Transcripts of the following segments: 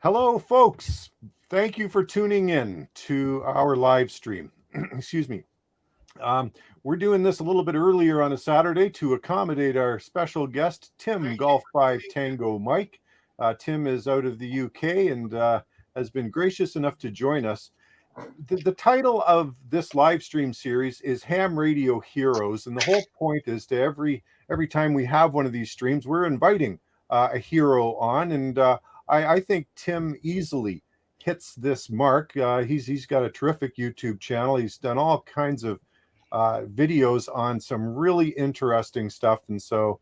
Hello, folks. Thank you for tuning in to our live stream. Excuse me. We're doing this a little bit earlier on a Saturday to accommodate our special guest, Tim Golf 5 Tango Mike. Tim is out of the UK and has been gracious enough to join us. The title of this live stream series is Ham Radio Heroes, and the whole point is to every time we have one of these streams, we're inviting a hero on, and I think Tim easily hits this mark. He's got a terrific YouTube channel. He's done all kinds of videos on some really interesting stuff, and so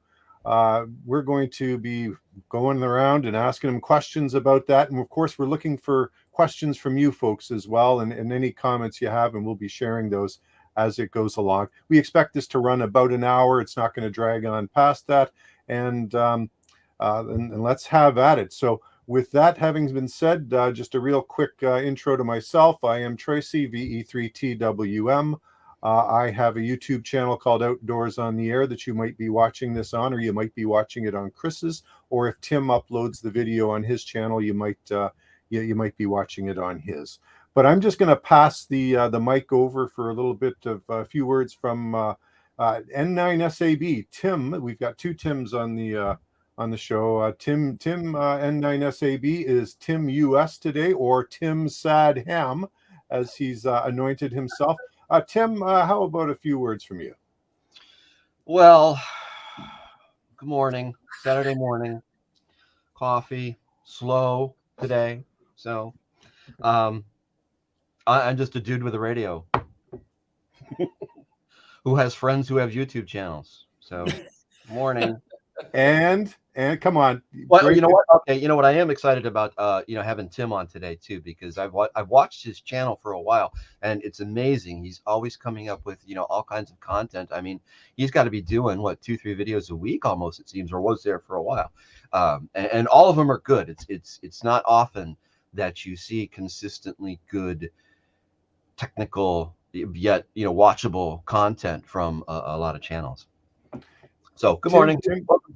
we're going to be going around and asking him questions about that. And of course, we're looking for questions from you folks as well, and any comments you have, and we'll be sharing those as it goes along. We expect this to run about an hour. It's not going to drag on past that, and let's have at it. So with that having been said, just a real quick intro to myself. I am Tracy VE3TWM. I have a YouTube channel called Outdoors on the Air that you might be watching this on, or you might be watching it on Chris's, or if Tim uploads the video on his channel, you might be watching it on his. But I'm just going to pass the mic over for a little bit of a few words from N9SAB. Tim, we've got two Tims on the show. Tim N9SAB is Tim US today, or Tim Sad Ham, as he's anointed himself. Tim, how about a few words from you? Well, good morning. Saturday morning. Coffee, slow today. So I'm just a dude with a radio who has friends who have YouTube channels. So morning. And come on. Well, you know what? Okay, you know what? I am excited about having Tim on today too, because I've watched his channel for a while, and it's amazing. He's always coming up with all kinds of content. I mean, he's got to be doing 2-3 videos a week almost, it seems, or was there for a while. And all of them are good. It's not often that you see consistently good technical yet watchable content from a lot of channels. So good morning.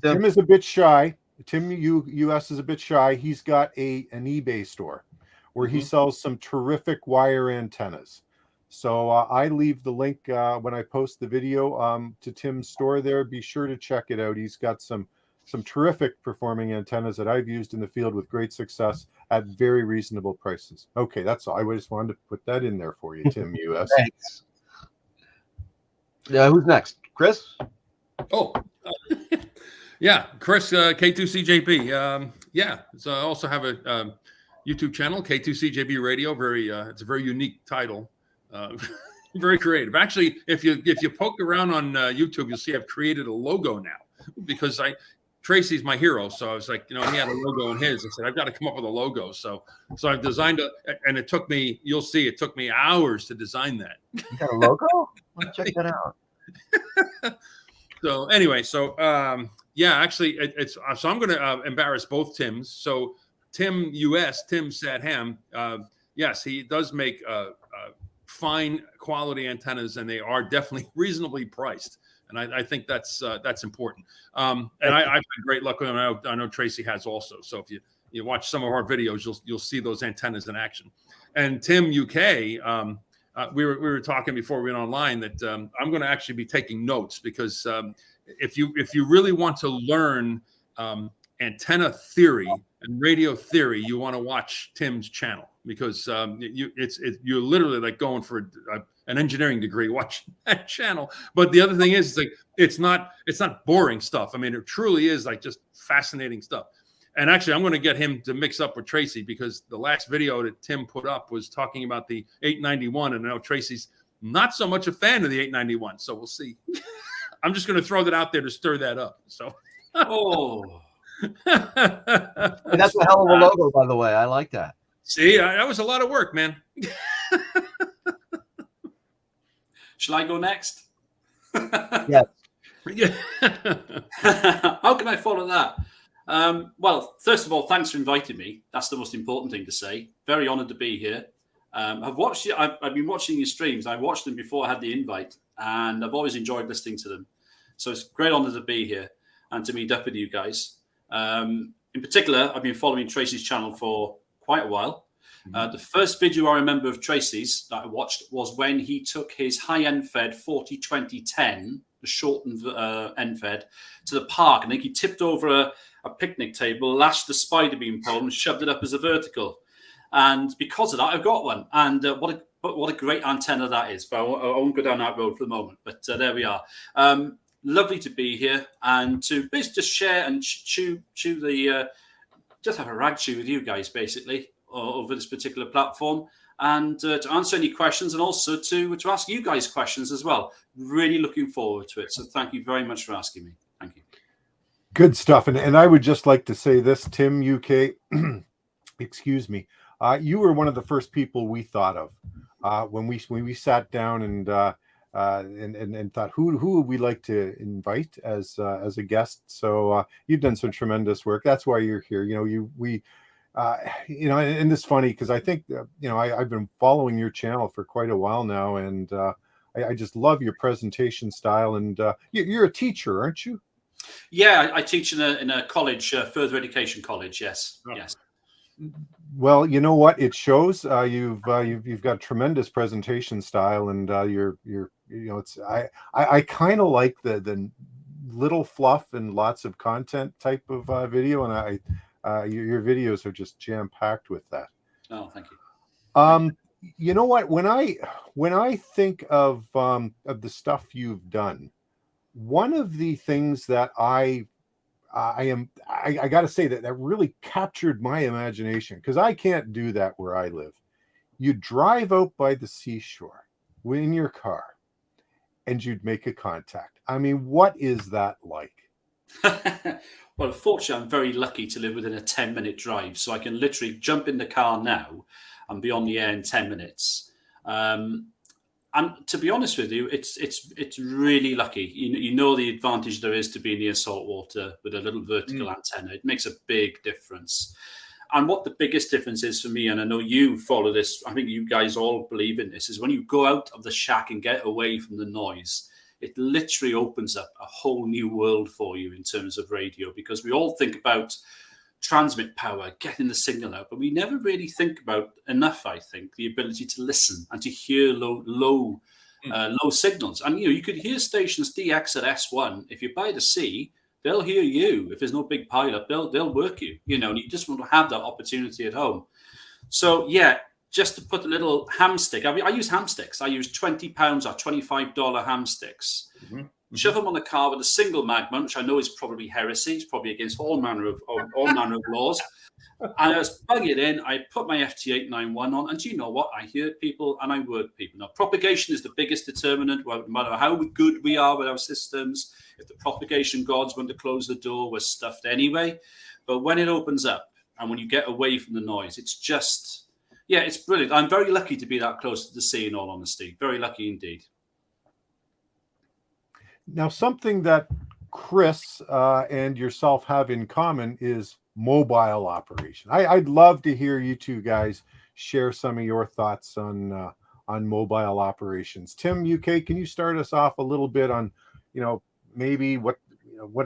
Tim is a bit shy. Tim US is a bit shy. He's got an eBay store where he sells some terrific wire antennas. So I leave the link when I post the video to Tim's store there. Be sure to check it out. He's got some terrific performing antennas that I've used in the field with great success at very reasonable prices. Okay, that's all. I just wanted to put that in there for you, Tim US. Thanks. Yeah, who's next? Chris? Oh, yeah, Chris K2CJB. So I also have a YouTube channel, K2CJB Radio. It's a very unique title, very creative. Actually, if you poke around on YouTube, you'll see I've created a logo now because Tracy's my hero. So I was like, he had a logo in his. I said, I've got to come up with a logo. So I've designed and it took me. You'll see, it took me hours to design that. You got a logo? Let's check that out. So anyway, actually, so I'm going to embarrass both Tims. So Tim US, Tim Sad Ham, yes, he does make fine quality antennas, and they are definitely reasonably priced. And I think that's important. And I've had great luck with them. I know Tracy has also. So if you watch some of our videos, you'll see those antennas in action. And Tim UK. We were talking before we went online that I'm going to actually be taking notes because if you really want to learn antenna theory and radio theory, you want to watch Tim's channel because you're literally like going for an engineering degree watching that channel. But the other thing is, it's not boring stuff. I mean, it truly is like just fascinating stuff. And actually, I'm going to get him to mix up with Tracy because the last video that Tim put up was talking about the 891. And I know Tracy's not so much a fan of the 891. So we'll see. I'm just going to throw that out there to stir that up. So, that's a hell of a logo, by the way. I like that. See, that was a lot of work, man. Shall I go next? Yes. How can I follow that? Well, first of all, thanks for inviting me. That's the most important thing to say. Very honoured to be here. I've been watching your streams. I watched them before I had the invite, and I've always enjoyed listening to them. So it's a great honour to be here and to meet up with you guys. In particular, I've been following Tracy's channel for quite a while. The first video I remember of Tracy's that I watched was when he took his high NFED 40-20-10, the shortened NFED, to the park. And I think he tipped over a picnic table, lashed the spider beam pole, and shoved it up as a vertical. And because of that, I've got one. And what a great antenna that is. But I won't go down that road for the moment. But there we are. Lovely to be here and to just share and chew the just have a rag chew with you guys basically over this particular platform, and to answer any questions, and also to ask you guys questions as well. Really looking forward to it. So thank you very much for asking me. Thank you. Good stuff. And I would just like to say this, Tim UK, excuse me. You were one of the first people we thought of when we sat down and thought who would we like to invite as a guest. So you've done some tremendous work. That's why you're here. And it's funny because I think I've been following your channel for quite a while now, and I just love your presentation style. And you're a teacher, aren't you? Yeah, I teach in a college, further education college. Yes, yes. Well, you know what? It shows. You've got tremendous presentation style, and I kind of like the little fluff and lots of content type of video, and your videos are just jam packed with that. Oh, thank you. You know what? When I think of the stuff you've done, one of the things that I got to say that really captured my imagination, because I can't do that where I live. You drive out by the seashore in your car and you'd make a contact. I mean, what is that like? Well, unfortunately, I'm very lucky to live within a 10-minute drive, so I can literally jump in the car now and be on the air in 10 minutes. And to be honest with you, it's really lucky. You know the advantage there is to be near saltwater with a little vertical antenna. It makes a big difference. And what the biggest difference is for me, and I know you follow this, I think you guys all believe in this, is when you go out of the shack and get away from the noise, it literally opens up a whole new world for you in terms of radio, because we all think about transmit power, getting the signal out, but we never really think about enough, I think, the ability to listen and to hear low signals. And you could hear stations DX at S1. If you're by the sea, they'll hear you. If there's no big pileup, they'll work you. And you just want to have that opportunity at home. So yeah, just to put a little ham stick. I use ham sticks. I use £20 or $25 ham sticks. Mm-hmm. Shove them on the car with a single magnet, which I know is probably heresy. It's probably against all manner of laws. And I just plug it in. I put my FT891 on, and do you know what? I hear people and I work people. Now, propagation is the biggest determinant. No matter how good we are with our systems, if the propagation gods want to close the door, we're stuffed anyway. But when it opens up and when you get away from the noise, it's just, yeah, it's brilliant. I'm very lucky to be that close to the sea, in all honesty. Very lucky indeed. Now, something that Chris and yourself have in common is mobile operation. I'd love to hear you two guys share some of your thoughts on mobile operations. Tim UK, can you start us off a little bit on, maybe what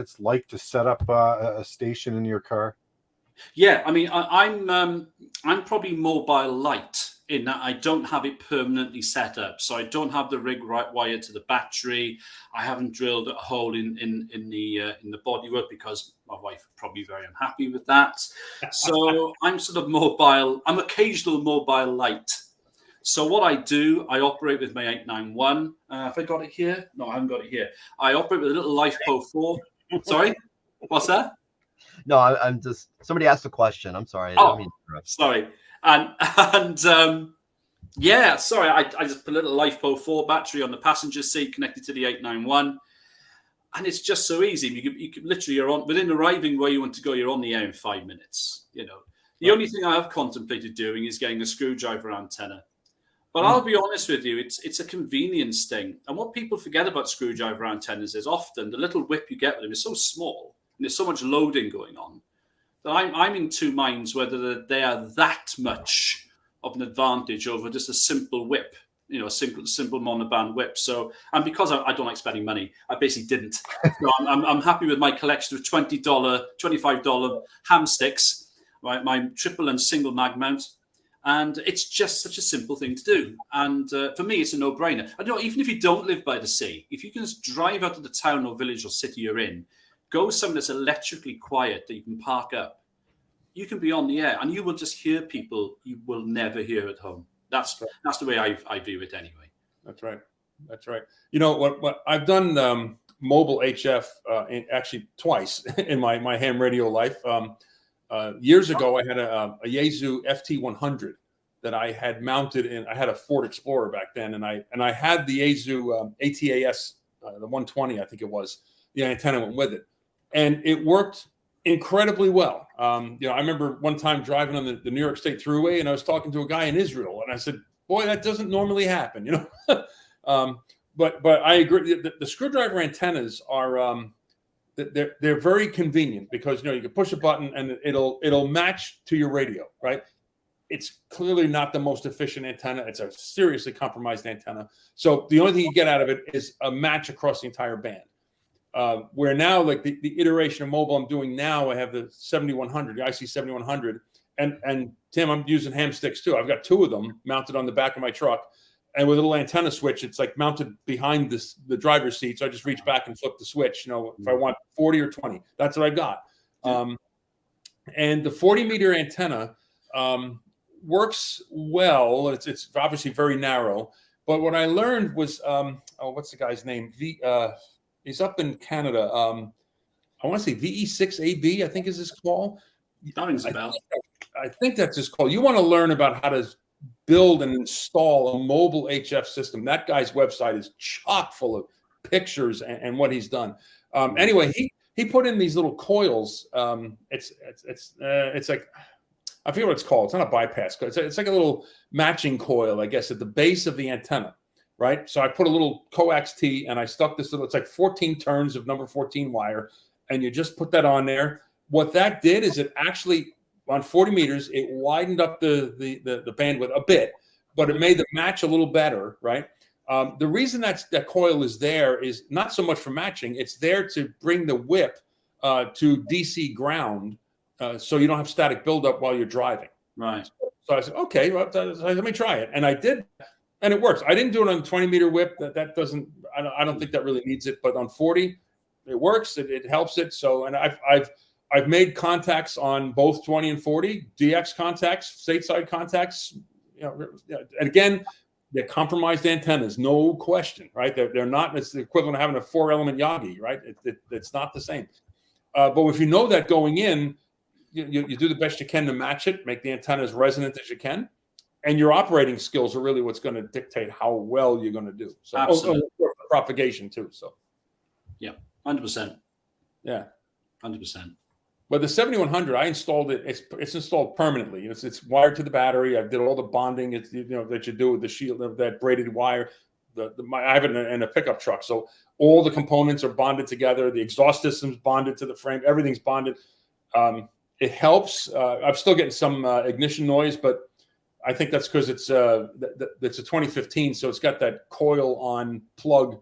it's like to set up a station in your car? Yeah, I mean, I'm probably mobile light in that I don't have it permanently set up. So I don't have the rig wired to the battery. I haven't drilled a hole in the bodywork because my wife would probably be very unhappy with that. So I'm sort of mobile. I'm occasional mobile light. So what I do, I operate with my 891. Have I got it here? No, I haven't got it here. I operate with a little LifePo 4. Sorry, what's that? No, I'm just, somebody asked a question. I'm sorry. Sorry. And yeah, sorry, I just put a little LifePo 4 battery on the passenger seat connected to the 891. And it's just so easy. You can literally, you're on, within arriving where you want to go, you're on the air in 5 minutes. The only thing I have contemplated doing is getting a screwdriver antenna. But I'll be honest with you, it's a convenience thing. And what people forget about screwdriver antennas is often the little whip you get with them is so small and there's so much loading going on that I'm in two minds whether they are that much of an advantage over just a simple whip, a simple monoband whip. So, and because I don't like spending money, I basically didn't. So I'm happy with my collection of $20, $25 ham sticks. my triple and single mag mount. And it's just such a simple thing to do. And for me, it's a no-brainer. I don't know, even if you don't live by the sea, if you can just drive out of the town or village or city you're in, go somewhere that's electrically quiet that you can park up, you can be on the air and you will just hear people you will never hear at home. That's the way I view it anyway. That's right. That's right. You know what I've done mobile HF actually twice in my ham radio life. Years ago, I had a Yaesu FT100 that I had mounted in. I had a Ford Explorer back then, and I had the Yaesu ATAS, the 120, I think it was. The antenna went with it, and it worked incredibly well. I remember one time driving on the New York State Thruway, and I was talking to a guy in Israel, and I said, "Boy, that doesn't normally happen," But I agree. The screwdriver antennas are they're very convenient because you can push a button and it'll match to your radio, right? It's clearly not the most efficient antenna. It's a seriously compromised antenna. So the only thing you get out of it is a match across the entire band. Where now, like the iteration of mobile I'm doing now, I have the 7100, the IC 7100, and Tim, I'm using ham sticks too. I've got two of them mounted on the back of my truck. And with a little antenna switch, it's like mounted behind the driver's seat. So I just reach back and flip the switch, if I want 40 or 20. That's what I got. And the 40-meter antenna works well. It's obviously very narrow. But what I learned was, what's the guy's name? He's up in Canada. I want to say VE3TWM, I think is his call. That rings a bell. I think that's his call. You want to learn about how to build and install a mobile HF system. That guy's website is chock full of pictures and what he's done. Anyway, he put in these little coils. It's like, I forget what it's called. It's not a bypass. It's like a little matching coil, I guess, at the base of the antenna, right? So I put a little coax T and I stuck this little, it's like 14 turns of number 14 wire. And you just put that on there. What that did is it actually, on 40 meters, it widened up the bandwidth a bit, but it made the match a little better, right? The reason that coil is there is not so much for matching. It's there to bring the whip to DC ground so you don't have static buildup while you're driving. Right. So I said, okay, well, let me try it. And I did, and it works. I didn't do it on 20-meter whip. That doesn't, I don't think that really needs it. But on 40, it works. It helps it. So, and I've made contacts on both 20 and 40, DX contacts, stateside contacts, and again, they're compromised antennas, no question, right? They're not, it's the equivalent of having a 4-element Yagi, right? It's not the same. But if you know that going in, you do the best you can to match it, make the antenna as resonant as you can, and your operating skills are really what's going to dictate how well you're going to do. So, absolutely. Propagation too, so. Yeah, 100%. Yeah. 100%. But the 7100, I installed it. It's installed permanently. It's wired to the battery. I did all the bonding. It's that you do with the shield of that braided wire. I have it in a pickup truck, so all the components are bonded together. The exhaust system's bonded to the frame. Everything's bonded. It helps. I'm still getting some ignition noise, but I think that's because it's a 2015, so it's got that coil on plug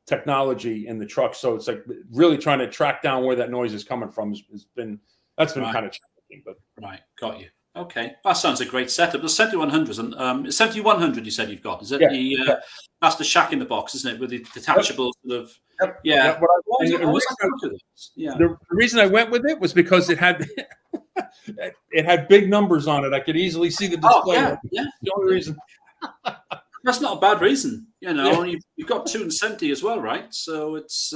technology in the truck, so it's like really trying to track down where that noise is coming from has been right. Kind of challenging. But right, got you. Okay, that sounds a great setup. The 7100s and 7100 you said you've got, is it? Yeah, that's the shack in the box, isn't it, with the detachable sort of? Yep. Yeah. The reason I went with it was because it had big numbers on it. I could easily see the display. Oh, yeah. The only reason. That's not a bad reason, You've got 270 as well, right? So it's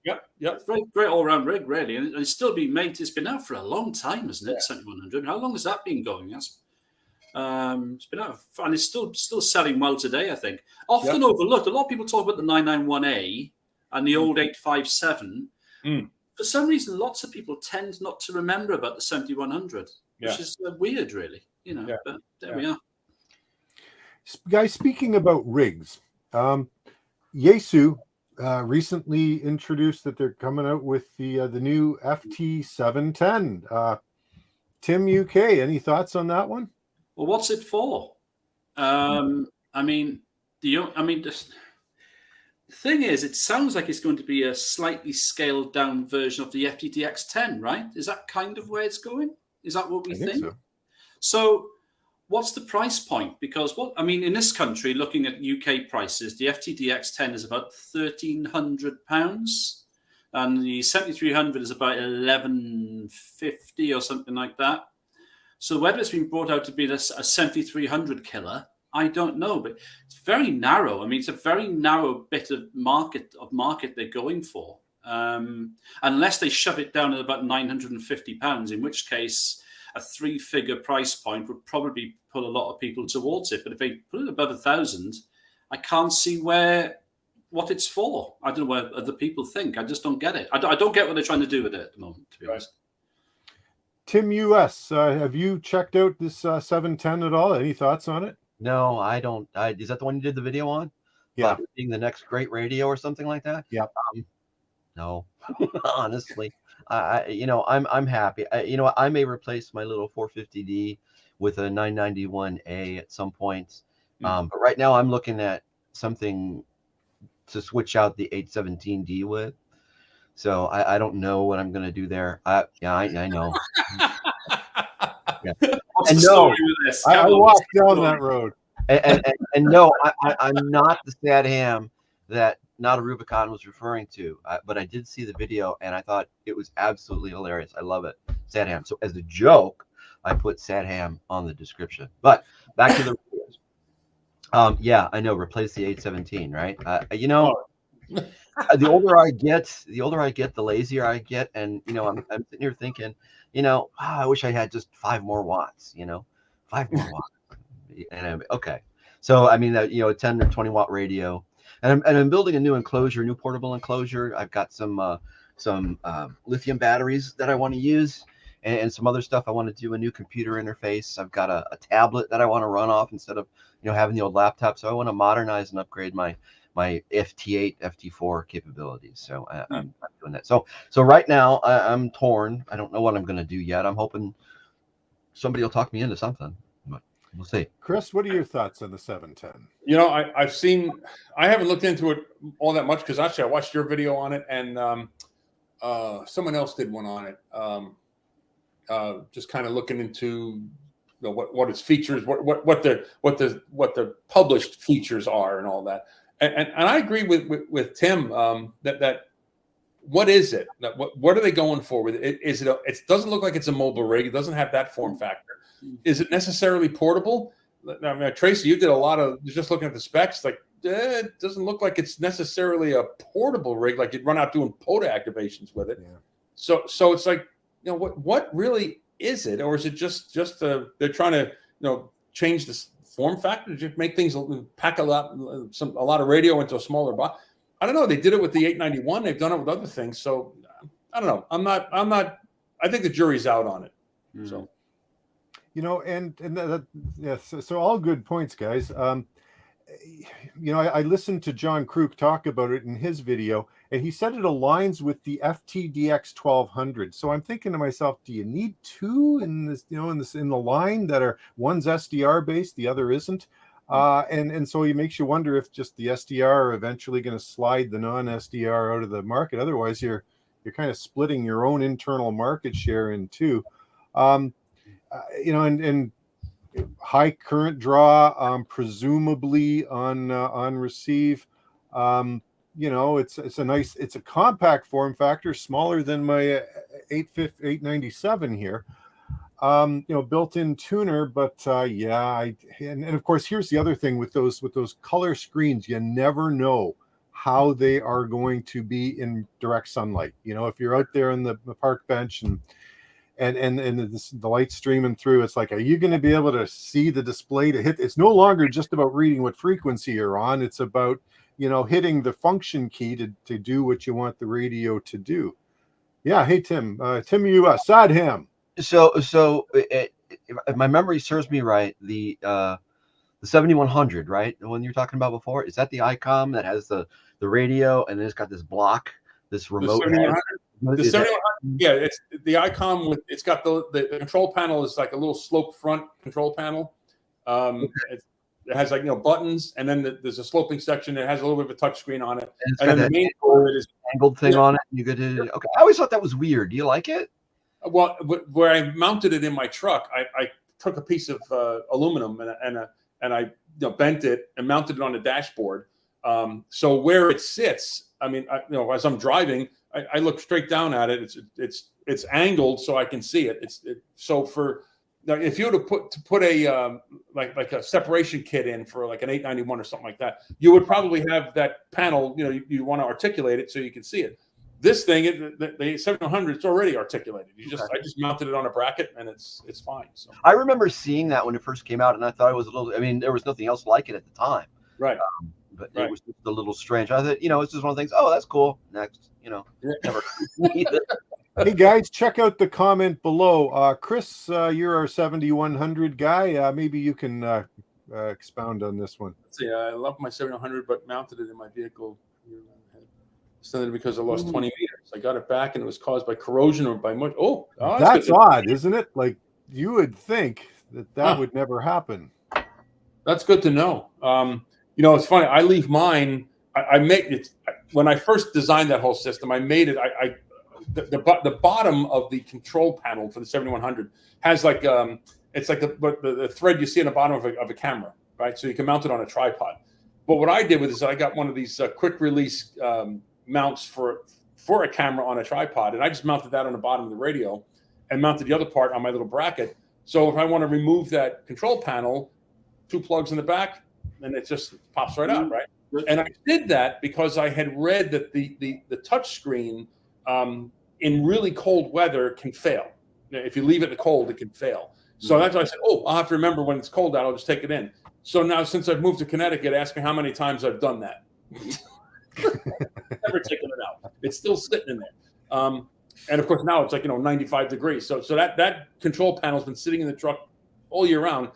Yep. Very great all-round rig, really, and it's still being made. It's been out for a long time, hasn't it? 7100. How long has that been going? That's it's been out, and it's still selling well today. I think often overlooked. A lot of people talk about the 991A and the old 857. For some reason, lots of people tend not to remember about the 7100, which is weird, really. But there we are. Guys, speaking about rigs, Yaesu recently introduced that they're coming out with the new FT710. Tim UK, any thoughts on that one? Well, what's it for? The thing is, it sounds like it's going to be a slightly scaled down version of the FTTX10, right? Is that kind of where it's going? Is that what we I think so. So what's the price point? Because in this country, looking at UK prices, the FTDX10 is about £1,300, and the 7300 is about 1150 or something like that. So whether it's been brought out to be a 7300 killer, I don't know, but it's very narrow. I mean, it's a very narrow bit of market they're going for, unless they shove it down at about £950, in which case a 3-figure price point would probably pull a lot of people towards it. But if they put it above 1,000, I can't see what it's for. I don't know what other people think. I just don't get it. I don't get what they're trying to do with it at the moment, to be honest. Tim US, have you checked out this 710 at all? Any thoughts on it? No, I don't. Is that the one you did the video on? Yeah. About it being the next great radio or something like that? Yeah. No, honestly, I'm happy. I may replace my little 450D with a 991A at some point. But right now I'm looking at something to switch out the 817D with. So I don't know what I'm going to do there. I know. Yeah. What's the story with this? I walked down that road. And no, I'm not the sad ham that Not a Rubicon was referring to, but I did see the video and I thought it was absolutely hilarious. I love it. Sad ham. So as a joke, I put sad ham on the description. But back to the videos. Yeah, I know. Replace the 817, right? The older I get, the lazier I get, and I'm sitting here thinking, I wish I had just 5 more watts. 5 more watts. And okay, so I mean that a 10 or 20 watt radio, and I'm building a new enclosure, new portable enclosure. I've got some lithium batteries that I want to use, and some other stuff. I want to do a new computer interface. I've got a tablet that I want to run off instead of having the old laptop. So I want to modernize and upgrade my FT8, FT4 capabilities. So I'm doing that. So right now I'm torn. I don't know what I'm going to do yet. I'm hoping somebody will talk me into something. We'll see. Chris, what are your thoughts on the 710? I haven't looked into it all that much because actually I watched your video on it, and someone else did one on it. Just kind of looking into what its features, what the published features are, and all that. And I agree with Tim that what is it? What are they going for with it? It doesn't look like it's a mobile rig. It doesn't have that form factor. Is it necessarily portable? I mean, Tracy, you did a lot of just looking at the specs. Like, it doesn't look like it's necessarily a portable rig. Like you'd run out doing POTA activations with it. Yeah. So it's like, what really is it, or is it just they're trying to change this form factor, just make things pack a lot of radio into a smaller box? I don't know. They did it with the 891. They've done it with other things. So I don't know. I'm not. I think the jury's out on it. Mm-hmm. So. So all good points, guys. I listened to John Kruk talk about it in his video, and he said it aligns with the FTDX 1200. So I'm thinking to myself, do you need 2 in this, in the line that are, one's SDR based, the other isn't? And so it makes you wonder if just the SDR are eventually going to slide the non-SDR out of the market. Otherwise, you're kind of splitting your own internal market share in 2. And high current draw, presumably on receive. It's a compact form factor, smaller than my 897 here. Built-in tuner, but and of course, here's the other thing with those color screens, you never know how they are going to be in direct sunlight. If you're out there on the park bench and the light streaming through, it's like, are you going to be able to see the display to hit? It's no longer just about reading what frequency you're on. It's about, hitting the function key to do what you want the radio to do. Yeah. Hey, Tim US, sad ham. So if my memory serves me right, the 7100, right? The one you were talking about before, is that the ICOM that has the radio and then it's got this block, this remote? The 7100, yeah, it's the ICOM it's got the control panel is like a little slope front control panel. It has buttons, and then there's a sloping section. It has a little bit of a touch screen on it, and then the main core is angled thing on it. You could okay. I always thought that was weird. Do you like it? Well, where I mounted it in my truck, I took a piece of aluminum and I bent it and mounted it on the dashboard. So where it sits, I mean, as I'm driving, I look straight down at it. It's angled so I can see it. So for now, if you were to put a like a separation kit in for like an 891 or something like that, you would probably have that panel. You want to articulate it so you can see it. This thing, the 700, it's already articulated. I just mounted it on a bracket and it's fine. So I remember seeing that when it first came out, and I thought it was a little. I mean, there was nothing else like it at the time. Right. But it was just a little strange. I thought, it's just one of the things. Oh, that's cool. Next, never. Hey guys, check out the comment below. Chris, you're our 7100 guy. Maybe you can expound on this one. Let's see. I love my 7100, but mounted it in my vehicle. Extended because I lost 20 meters. I got it back, and it was caused by corrosion or by much. Oh, that's odd, isn't it? Like you would think that would never happen. That's good to know. It's funny. I leave mine. I make it when I first designed that whole system. I made it. The bottom of the control panel for the 7100 has like it's like the thread you see in the bottom of a camera, right? So you can mount it on a tripod. But what I did with this, I got one of these quick release mounts for a camera on a tripod, and I just mounted that on the bottom of the radio and mounted the other part on my little bracket. So if I want to remove that control panel, 2 plugs in the back, and it just pops right out, right? And I did that because I had read that the touch screen in really cold weather can fail. If you leave it in the cold, it can fail. So that's why I said, I'll have to remember when it's cold out, I'll just take it in. So now since I've moved to Connecticut, ask me how many times I've done that. Never taken it out. It's still sitting in there. And of course now it's like 95 degrees. So that control panel's been sitting in the truck all year round.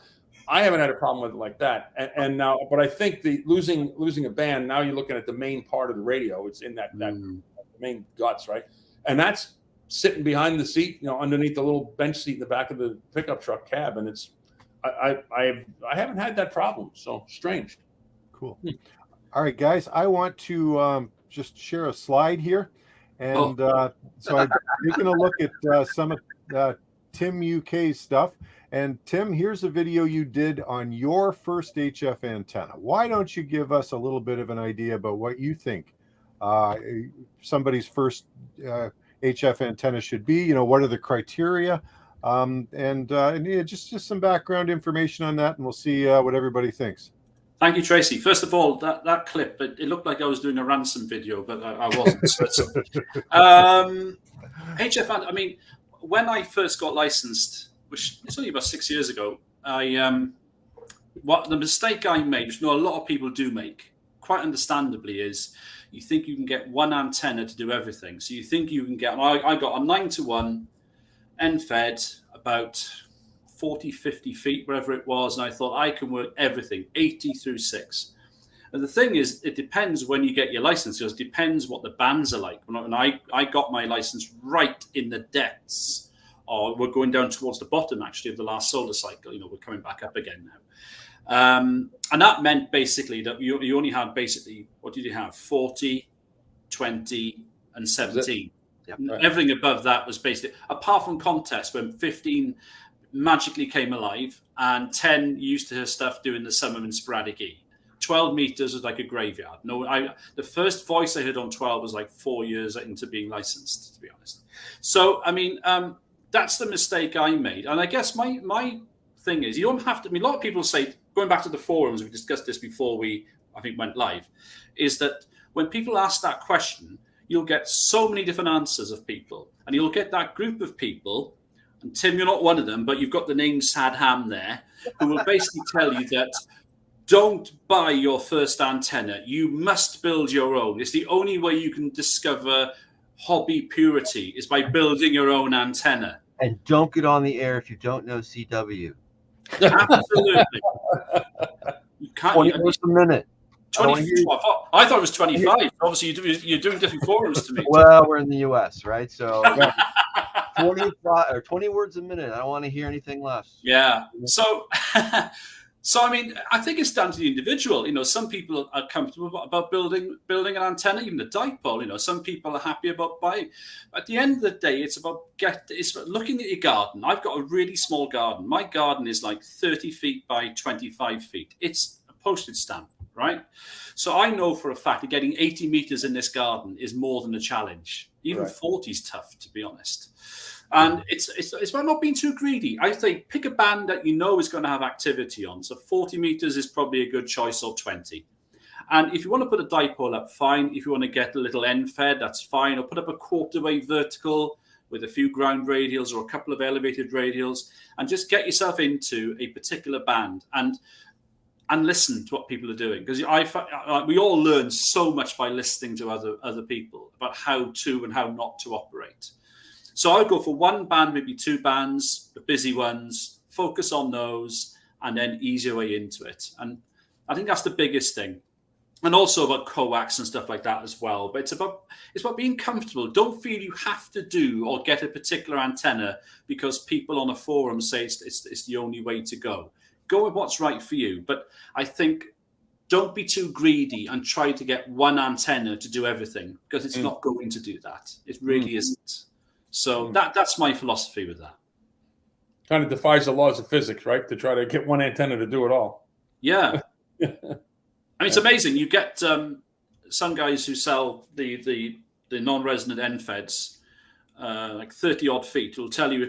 I haven't had a problem with it like that. And now, but I think the losing a band, now you're looking at the main part of the radio. It's in that main guts, right? And that's sitting behind the seat, underneath the little bench seat in the back of the pickup truck cab. And I haven't had that problem. So strange. Cool. All right, guys, I want to just share a slide here. And so I'm taking a look at some of Tim UK's stuff. And Tim, here's a video you did on your first HF antenna. Why don't you give us a little bit of an idea about what you think somebody's first HF antenna should be? What are the criteria? And just some background information on that, and we'll see what everybody thinks. Thank you, Tracy. First of all, that clip, it looked like I was doing a ransom video, but I wasn't. So HF, I mean, when I first got licensed, which it's only about 6 years ago, what the mistake I made, which a lot of people do make, quite understandably, is you think you can get one antenna to do everything. So you think you can get, I got a 9-to-1 end-fed about 40, 50 feet, wherever it was, and I thought I can work everything, 80 through 6. And the thing is, it depends when you get your license, because it depends what the bands are like. And I got my license right in the depths. Or we're going down towards the bottom, actually, of the last solar cycle. We're coming back up again now. And that meant basically that you only had what did you have? 40, 20, and 17. Yeah. Everything above that was basically, apart from contests when 15 magically came alive and 10 used to her stuff doing the summer in sporadic E. 12 meters was like a graveyard. The first voice I heard on 12 was like 4 years into being licensed, to be honest. So, I mean, that's the mistake I made. And I guess my thing is, you don't have to, a lot of people say, going back to the forums, we discussed this before I think, went live, is that when people ask that question, you'll get so many different answers of people. And you'll get that group of people, and Tim, you're not one of them, but you've got the name Sad Ham there, who will basically tell you that don't buy your first antenna. You must build your own. It's the only way you can discover hobby purity is by building your own antenna. And don't get on the air if you don't know CW. Absolutely. You can't. 20 words a minute. 20, I thought it was 25. Obviously, you're doing different forums to me. Well, we're in the US, right? So 25 or 20 words a minute. I don't want to hear anything less. Yeah. So So, I mean, I think it's down to the individual. You know, some people are comfortable about building an antenna, even a dipole. You know, some people are happy about buying. At the end of the day, it's about looking at your garden. I've got a really small garden. My garden is like 30 feet by 25 feet. It's a postage stamp, right? So I know for a fact that getting 80 meters in this garden is more than a challenge. Even 40 is tough, to be honest. And it's about not being too greedy. I say pick a band that you know is going to have activity on. So 40 meters is probably a good choice, or 20. And if you want to put a dipole up, fine. If you want to get a little end fed, that's fine. Or put up a quarter wave vertical with a few ground radials or a couple of elevated radials, and just get yourself into a particular band and listen to what people are doing. Because we all learn so much by listening to other people about how to and how not to operate. So I would go for one band, maybe two bands, the busy ones, focus on those, and then ease your way into it. And I think that's the biggest thing. And also about coax and stuff like that as well. But it's about being comfortable. Don't feel you have to do or get a particular antenna because people on a forum say it's the only way to go. Go with what's right for you. But I think don't be too greedy and try to get one antenna to do everything, because it's not going to do that. It really isn't. So that's my philosophy with that. Kind of defies the laws of physics, right? To try to get one antenna to do it all. Yeah. I mean, it's amazing. You get some guys who sell the non-resonant NFEDs, like 30 odd feet. Will tell you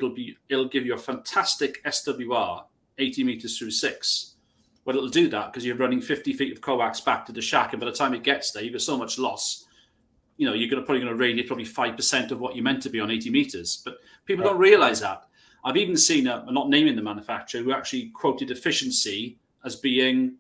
it'll give you a fantastic SWR, 80 meters through 6. Well, it'll do that because you're running 50 feet of coax back to the shack, and by the time it gets there, you've got so much loss. You know, you're probably going to radiate probably 5% of what you're meant to be on 80 meters. But people don't realize that. I've even seen, I'm not naming the manufacturer, who actually quoted efficiency as being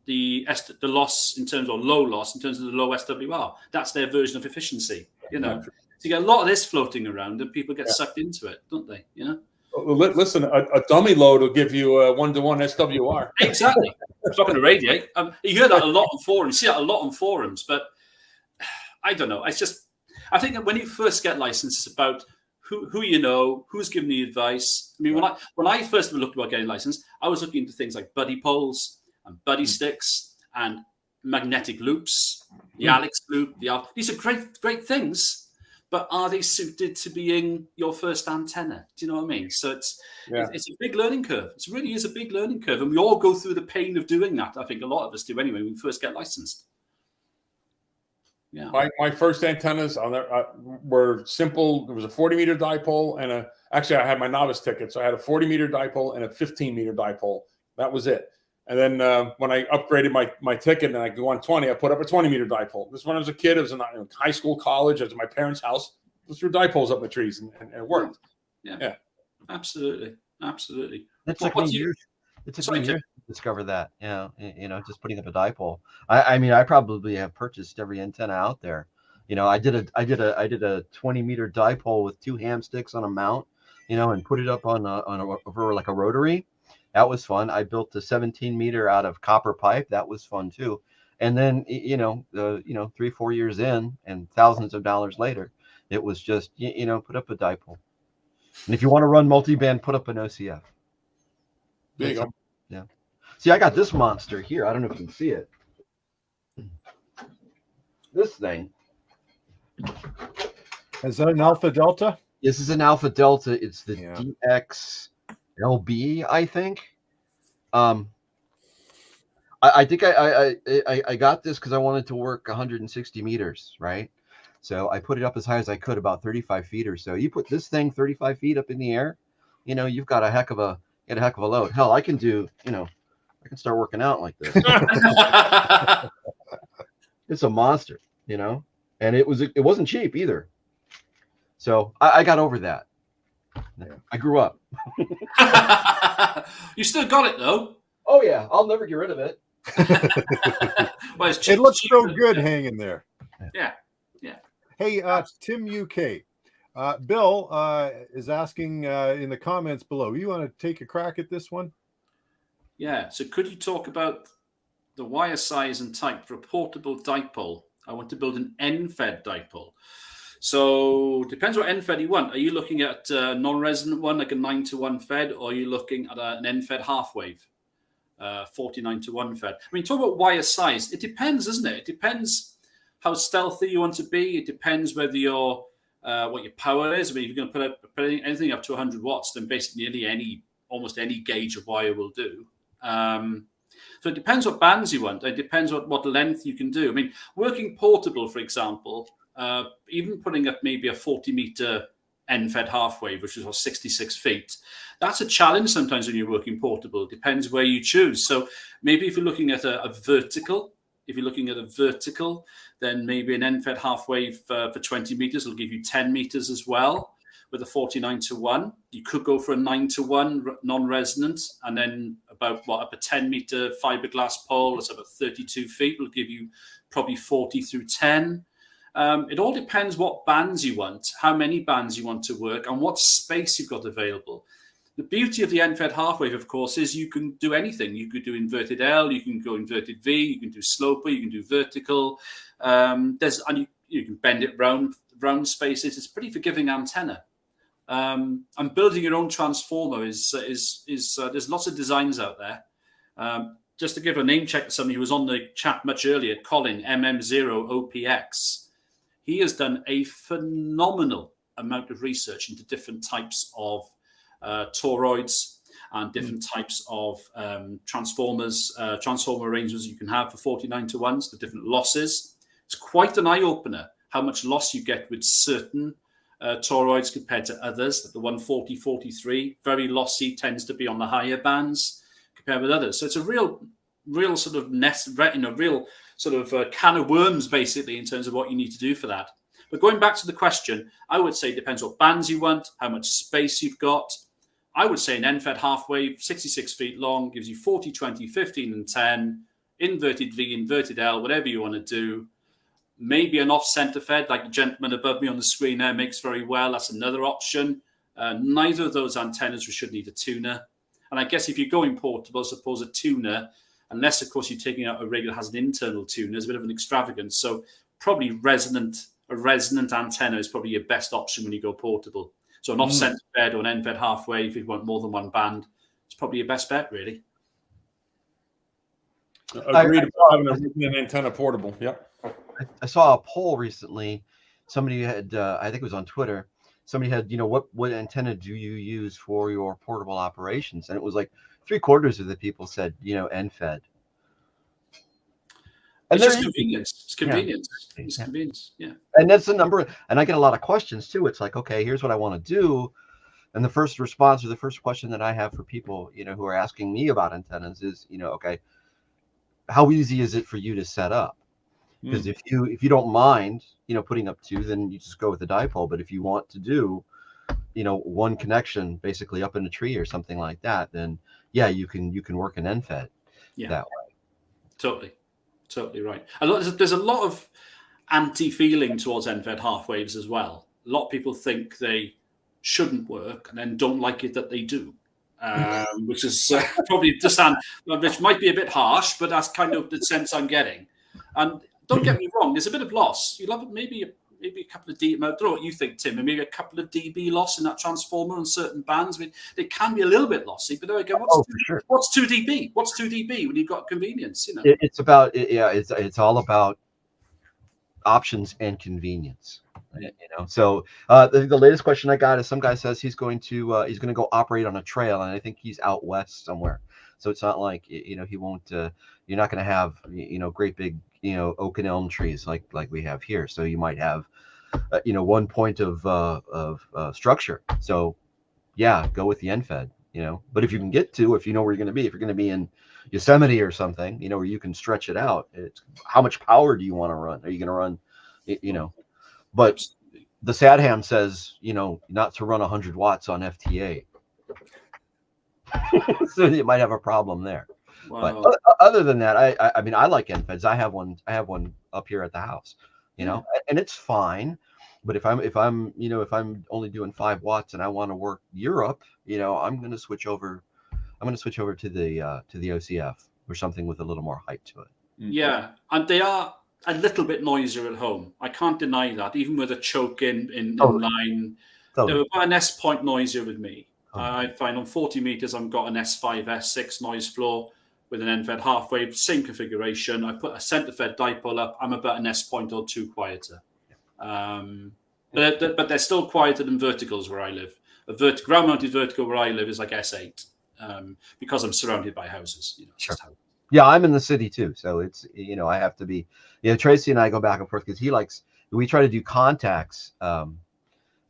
the loss in terms of low loss in terms of the low SWR. That's their version of efficiency, you know. So you get a lot of this floating around and people get sucked into it, don't they? You know? Well, listen, a dummy load will give you a 1-to-1 SWR. Exactly. It's not going to radiate. You hear that a lot on forums. You see that a lot on forums, but I don't know. It's just, I think that when you first get licensed, it's about who you know, who's giving you advice. I mean, when I first looked about getting licensed, I was looking into things like buddy poles and buddy sticks and magnetic loops, the Alex loop. These are great things, but are they suited to being your first antenna? Do you know what I mean? So it's a big learning curve. It really is a big learning curve, and we all go through the pain of doing that. I think a lot of us do anyway when we first get licensed. Yeah. My first antennas were simple. There was a 40-meter dipole and actually I had my novice ticket, so I had a 40-meter dipole and a 15-meter dipole. That was it. And then when I upgraded my ticket and I could go on 20, I put up a 20-meter dipole. This is when I was a kid. It was in high school, college. I was at my parents' house. I threw dipoles up the trees and it worked. Yeah. Absolutely. It took me years. It took me years to discover that. You know, just putting up a dipole. I mean, I probably have purchased every antenna out there. You know, I did a 20-meter dipole with 2 ham sticks on a mount. You know, and put it up over like a rotary. That was fun. I built a 17-meter out of copper pipe. That was fun too. And then 3-4 years in, and thousands of dollars later, it was just put up a dipole. And if you want to run multiband, put up an OCF. There you go. Yeah. See, I got this monster here. I don't know if you can see it. This thing. Is that an Alpha Delta? This is an Alpha Delta. It's the DXLB, I think. I think I got this because I wanted to work 160 meters, right? So I put it up as high as I could, about 35 feet or so. You put this thing 35 feet up in the air, you've got a heck of a load. Hell, I can start working out like this. It's a monster, and it wasn't cheap either. So I got over that. I grew up. You still got it though. Oh yeah, I'll never get rid of it. Well, it looks so good hanging there. Yeah. Hey, Tim UK. Bill is asking in the comments below. You want to take a crack at this one? Yeah. So could you talk about the wire size and type for a portable dipole? I want to build an N-fed dipole. So depends what N-fed you want. Are you looking at a non-resonant one, like a 9-to-1 fed, or are you looking at an N-fed half wave? 49-1 fed. I mean, talk about wire size. It depends, doesn't it? It depends how stealthy you want to be. It depends whether you're what your power is. I mean, if you're going to put anything up to 100 watts, then basically almost any gauge of wire will do. So it depends what bands you want. It depends what length you can do. I mean, working portable, for example, even putting up maybe a 40-meter N-fed half wave, which is 66 feet, that's a challenge sometimes when you're working portable. It depends where you choose. So maybe if you're looking at a vertical, then maybe an N-fed half wave for 20 meters will give you 10 meters as well. With a 49-1, you could go for a 9-1 non-resonant, and then up a 10-meter fiberglass pole that's about 32 feet will give you probably 40 through 10. It all depends what bands you want, how many bands you want to work, and what space you've got available. The beauty of the N-fed half wave, of course, is you can do anything. You could do inverted L, you can go inverted V, you can do sloper, you can do vertical. You can bend it round spaces. It's a pretty forgiving antenna. And building your own transformer is there's lots of designs out there. Just to give a name check to somebody who was on the chat much earlier, Colin, MM0OPX. He has done a phenomenal amount of research into different types of toroids and different types of transformers, transformer arrangements you can have for 49-1s, the different losses. It's quite an eye-opener how much loss you get with certain toroids compared to others. The 140-43, very lossy, tends to be on the higher bands compared with others. So it's a real sort of real sort of can of worms, basically, in terms of what you need to do for that. But going back to the question, I would say it depends what bands you want, how much space you've got. I would say an N-fed half wave, 66 feet long, gives you 40, 20, 15, and 10, inverted V, inverted L, whatever you want to do. Maybe an off-center fed, like the gentleman above me on the screen there makes very well. That's another option. Neither of those antennas should need a tuner. And I guess if you're going portable, I suppose a tuner, unless, of course, you're taking out a rig that has an internal tuner, is a bit of an extravagance. So probably a resonant antenna is probably your best option when you go portable. So an off-center fed or an N-fed half wave, if you want more than one band, it's probably your best bet, really. Agreed about having an antenna portable. Yep. I saw a poll recently. Somebody had, I think it was on Twitter. Somebody had, what antenna do you use for your portable operations? And it was like 3/4 of the people said, N-fed. And it's just convenience. It's convenience. Yeah. It's convenience. Yeah. And that's the number. And I get a lot of questions too. It's like, okay, here's what I want to do. And the first response or the first question that I have for people, who are asking me about antennas is, okay, how easy is it for you to set up? Because if you don't mind, putting up two, then you just go with the dipole. But if you want to do, one connection basically up in a tree or something like that, then yeah, you can work an N-fed that way. Totally right. There's a lot of anti-feeling towards N-fed half waves as well. A lot of people think they shouldn't work and then don't like it that they do, which is probably which might be a bit harsh, but that's kind of the sense I'm getting. And don't get me wrong, there's a bit of loss. You'll have maybe a couple of dB. I don't know what you think, Tim. Maybe a couple of dB loss in that transformer on certain bands. I mean, it can be a little bit lossy, but again, what's 2 dB? What's 2 dB when you've got convenience? It's about it's all about options and convenience. So the latest question I got is some guy says he's going to go operate on a trail, and I think he's out west somewhere. So it's not like he won't. You're not going to have great big oak and elm trees like we have here. So you might have one point of structure. So yeah, go with the N-fed. But if you can get to, if you know where you're going to be, if you're going to be in Yosemite or something, where you can stretch it out. It's how much power do you want to run? Are you going to run? But the SADHAM says not to run 100 watts on FTA. So you might have a problem there. Wow. But other than that, I mean, I like N-feds. I have one up here at the house, and it's fine. But if I'm only doing 5 watts and I want to work Europe, I'm going to switch over. I'm going to switch over to the OCF or something with a little more height to it. Yeah, and they are a little bit noisier at home. I can't deny that. Even with a choke in line, they were about an S point noisier with me. I find on 40 meters, I've got an S5, S6 noise floor. with an end-fed half wave, same configuration. I put a center-fed dipole up. I'm about an S point or two quieter. But they're still quieter than verticals where I live. A ground-mounted vertical where I live is like S8 because I'm surrounded by houses. You know, Sure. Yeah, I'm in the city too, so it's, you know, I have to be. You know, Tracy and I go back and forth because we try to do contacts, and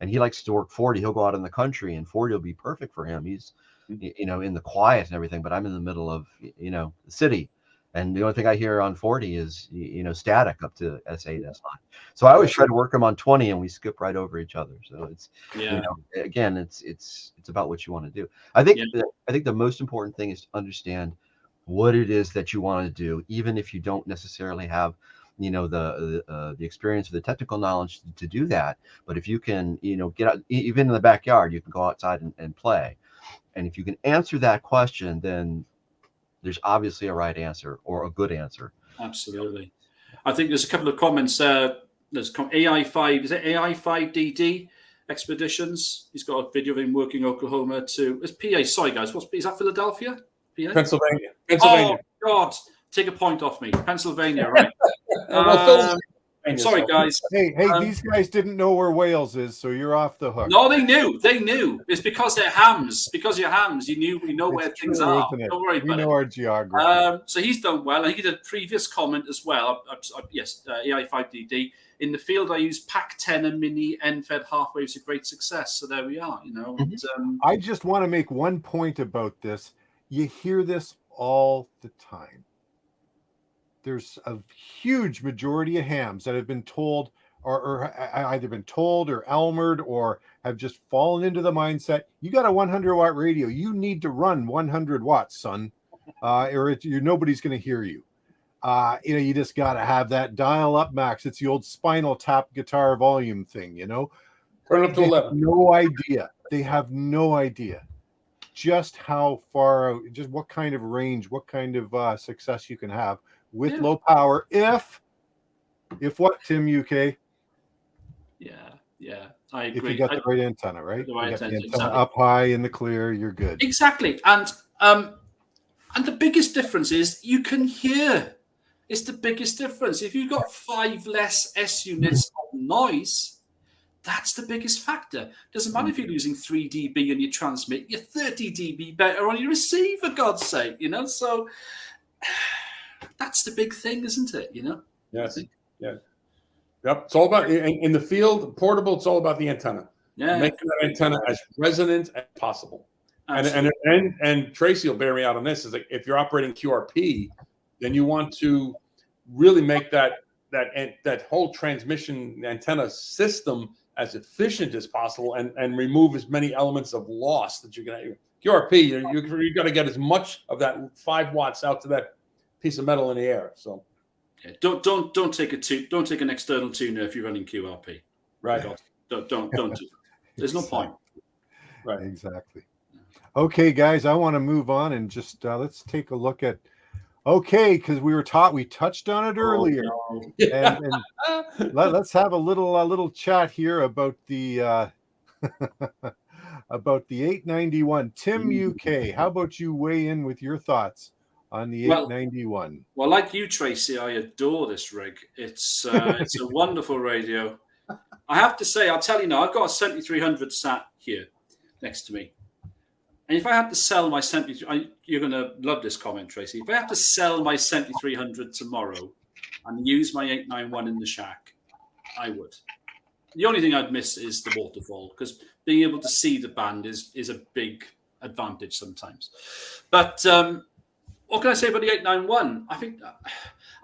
he likes to work 40. He'll go out in the country, and 40 will be perfect for him. He's, you know, in the quiet and everything, but I'm in the middle of, you know, the city. And the only thing I hear on 40 is, you know, static up to S8, S9. So I always try to work them on 20, and we skip right over each other. So it's, you know, again, it's about what you want to do. I think the most important thing is to understand what it is that you want to do, even if you don't necessarily have, you know, the experience or the technical knowledge to do that. But if you can, you know, get out, even in the backyard, you can go outside and play. And if you can answer that question, then there's obviously a right answer or a good answer. Absolutely. I think there's a couple of comments. There's AI5, is it AI5DD Expeditions? He's got a video of him working Oklahoma to, it's PA, sorry guys, is that Philadelphia? PA? Pennsylvania. Oh, God, take a point off me. Pennsylvania, right? Sorry, guys. Hey, these guys didn't know where Wales is, so you're off the hook. No, they knew. They knew. It's because they're hams. Because you're hams, we know where things are. Don't worry about it. We know our geography. So he's done well. I think he did a previous comment as well. Yes, AI5DD. In the field, I use Pack 10 and Mini N-fed half waves to great success. So there we are. You know. I just want to make one point about this. You hear this all the time. There's a huge majority of hams that have been told or either been told or elmered or have just fallen into the mindset, you got a 100-watt radio. You need to run 100 watts, son, or nobody's going to hear you. You know, you just got to have that dial up max. It's the old Spinal Tap guitar volume thing, you know. Turn up to 11. No idea. They have no idea just how far out, just what kind of range, what kind of success you can have with low power. If what, Tim UK? Yeah, I agree. If you got the right antenna, right? The right antenna, exactly. Up high in the clear, you're good. Exactly. And the biggest difference is you can hear. It's the biggest difference. If you've got 5 less S units of noise, that's the biggest factor. Doesn't matter if you're losing 3 dB on your transmit, you're 30 dB better on your receive, for God's sake, you know? So that's the big thing, isn't it? You know? Yes. Yeah. Yep. It's all about in the field, portable. It's all about the antenna. Yeah. Making that antenna as resonant as possible. And Tracy will bear me out on this. Is like if you're operating QRP, then you want to really make that whole transmission antenna system as efficient as possible and remove as many elements of loss that you can. QRP, you got to get as much of that 5 watts out to that piece of metal in the air. So. Yeah, don't take an external tuner if you're running QRP. Right. Don't do that. There's no point. Right. Exactly. Okay, guys, I want to move on and just let's take a look at. Okay, because we touched on it earlier, and let's have a little chat here about the about the 891. Tim UK, how about you weigh in with your thoughts on the 891? Well, like you, Tracy, I adore this rig. It's a wonderful radio. I have to say, I'll tell you now, I've got a 7300 sat here next to me. And if I had to sell my 7300, you're going to love this comment, Tracy. If I have to sell my 7300 tomorrow and use my 891 in the shack, I would. The only thing I'd miss is the waterfall, because being able to see the band is a big advantage sometimes. But what can I say about the 891? I think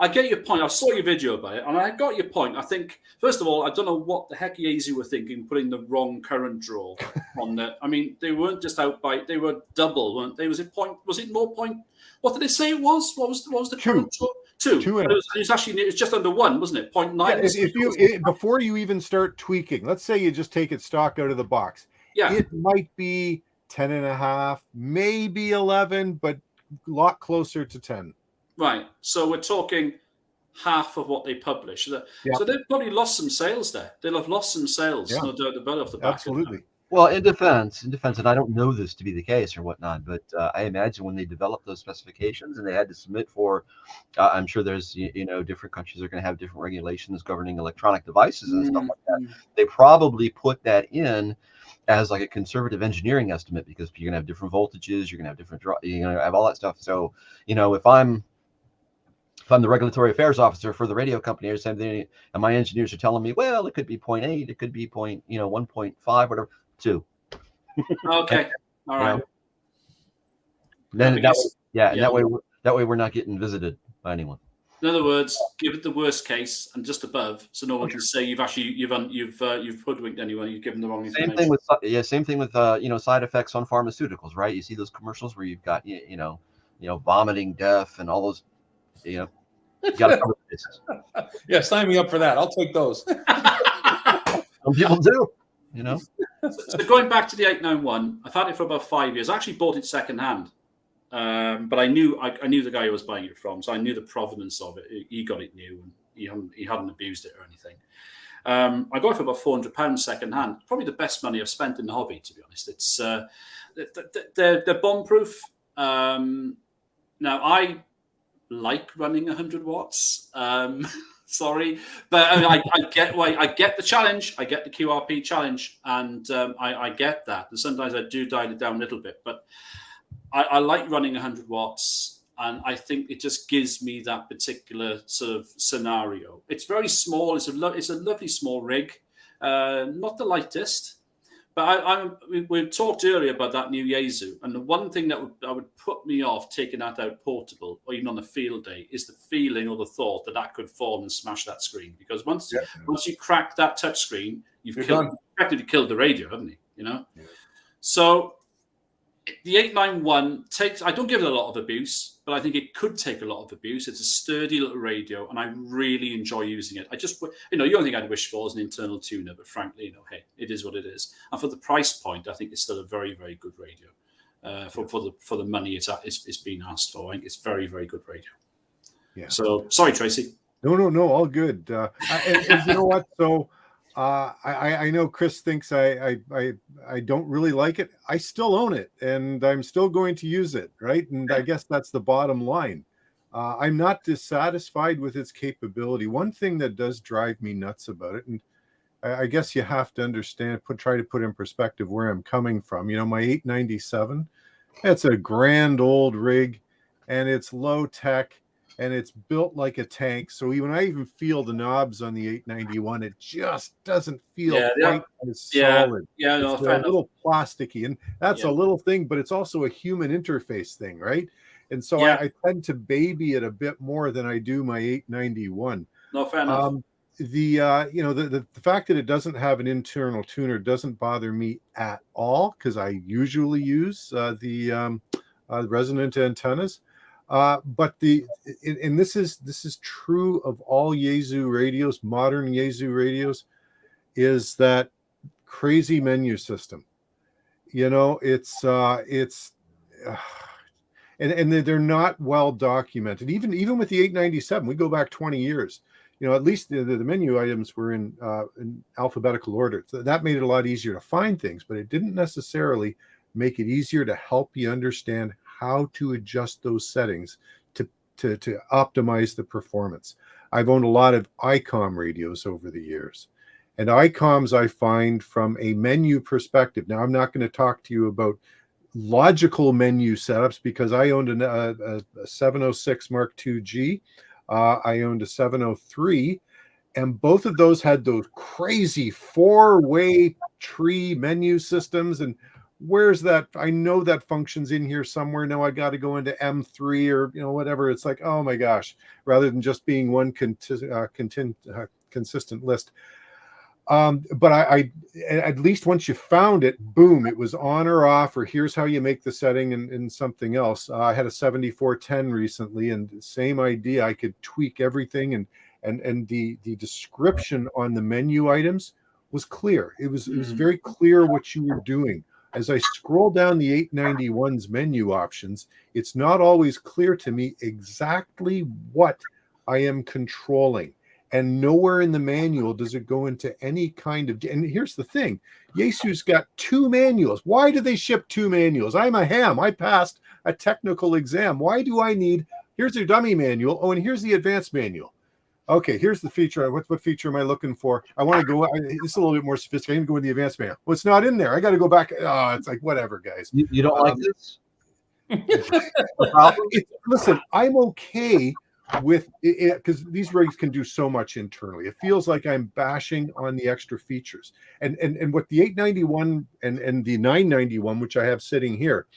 I get your point. I saw your video about it, and I got your point. I think, first of all, I don't know what the heck you were thinking putting the wrong current draw on the. I mean, they weren't just out by; they were double, weren't they? Was it more point? What did they say it was? What was the current draw? 2. It was just under 1, wasn't it? 0.9. Yeah, before you even start tweaking, let's say you just take it stock out of the box. Yeah, it might be 10.5, maybe 11, but a lot closer to 10. Right. So we're talking half of what they publish. So they've probably lost some sales there. They'll have lost some sales, no doubt about it, off the back. Absolutely. Well, in defense, and I don't know this to be the case or whatnot, but I imagine when they developed those specifications and they had to submit for, I'm sure there's, different countries are going to have different regulations governing electronic devices and stuff like that. They probably put that in as like a conservative engineering estimate because you're going to have different voltages, you're going to have different, you're going to have all that stuff. So, if I'm the regulatory affairs officer for the radio company or something, and my engineers are telling me, well, it could be 0.8, it could be 1.5, whatever. 2. Okay. All right. Then that way we're not getting visited by anyone. In other words, give it the worst case and just above, so no one can say you've hoodwinked anyone. You've given the wrong information. Same thing with side effects on pharmaceuticals, right? You see those commercials where you've got vomiting, death, and all those. You got to cover the bases. Yeah, sign me up for that. I'll take those. Some people do. So going back to the 891, I've had it for about 5 years. I actually bought it secondhand, but I knew the guy who was buying it from, so I knew the provenance of it. He got it new, and he hadn't abused it or anything. I got it for about £400 secondhand. Probably the best money I've spent in the hobby, to be honest. It's they're bomb-proof. Now I like running 100 watts. Sorry, but I mean, I get the challenge. I get the QRP challenge, and I get that. And sometimes I do dial it down a little bit, but I like running 100 watts, and I think it just gives me that particular sort of scenario. It's very small. It's a lovely small rig, not the lightest. But we talked earlier about that new Yaesu, and the one thing that would put me off taking that out portable or even on a field day is the feeling or the thought that could fall and smash that screen. Because once you crack that touch screen, you've effectively killed the radio, haven't you? Yeah. So the 891 takes. I don't give it a lot of abuse, but I think it could take a lot of abuse. It's a sturdy little radio, and I really enjoy using it. I just, the only thing I'd wish for is an internal tuner, but frankly, hey, it is what it is. And for the price point, I think it's still a very, very good radio. For the money it's been asked for, I think it's very, very good radio. Yeah. So sorry, Tracy. No, all good. And you know what? So. I know Chris thinks I don't really like it. I still own it, and I'm still going to use it, right? And I guess that's the bottom line. I'm not dissatisfied with its capability. One thing that does drive me nuts about it, and I guess you have to understand, try to put in perspective where I'm coming from. My 897, it's a grand old rig, and it's low tech. And it's built like a tank. So when I even feel the knobs on the 891, it just doesn't feel quite as solid. Yeah, it's a little plasticky. And that's a little thing, but it's also a human interface thing, right? And so I tend to baby it a bit more than I do my 891. No, fair enough. The fact that it doesn't have an internal tuner doesn't bother me at all, because I usually use the resonant antennas. But this is true of all Yaesu radios, modern Yaesu radios, is that crazy menu system. And they're not well documented. Even with the 897, we go back 20 years. At least the menu items were in alphabetical order. So that made it a lot easier to find things, but it didn't necessarily make it easier to help you understand how to adjust those settings to optimize the performance. I've owned a lot of ICOM radios over the years, and ICOMs I find from a menu perspective. Now, I'm not going to talk to you about logical menu setups, because I owned a 706 Mark II-G. I owned a 703, and both of those had those crazy 4-way tree menu systems. And where's that? I know that function's in here somewhere. Now I got to go into M3 or whatever. It's like, oh my gosh, rather than just being one consistent list. But I at least once you found it, boom, it was on or off, or here's how you make the setting in something else. I had a 7410 recently, and same idea. I could tweak everything, and the description on the menu items was clear. It was very clear what you were doing. As I scroll down the 891's menu options, it's not always clear to me exactly what I am controlling. And nowhere in the manual does it go into any kind of, and here's the thing, Yaesu's got 2 manuals. Why do they ship 2 manuals? I'm a ham. I passed a technical exam. Why do I need, here's your dummy manual. Oh, and here's the advanced manual. Okay, here's the feature. What feature am I looking for? I want to go, it's a little bit more sophisticated. I'm going to go in the advanced manual. Well, it's not in there. I got to go back. Oh, it's like, whatever, guys. You don't like this? Listen, I'm okay with it because these rigs can do so much internally. It feels like I'm bashing on the extra features. And what the 891 and the 991, which I have sitting here,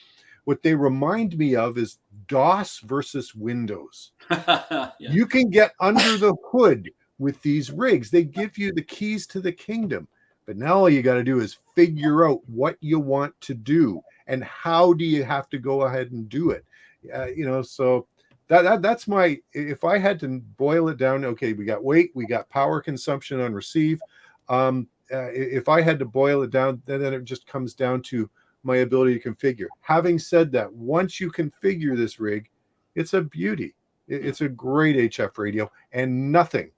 what they remind me of is DOS versus Windows. Yeah. You can get under the hood with these rigs. They give you the keys to the kingdom. But now all you got to do is figure out what you want to do and how do you have to go ahead and do it. So that's my, if I had to boil it down, okay, we got weight, we got power consumption on receive. If I had to boil it down, then it just comes down to my ability to configure. Having said that, once you configure this rig, it's a beauty. It's a great HF radio, and nothing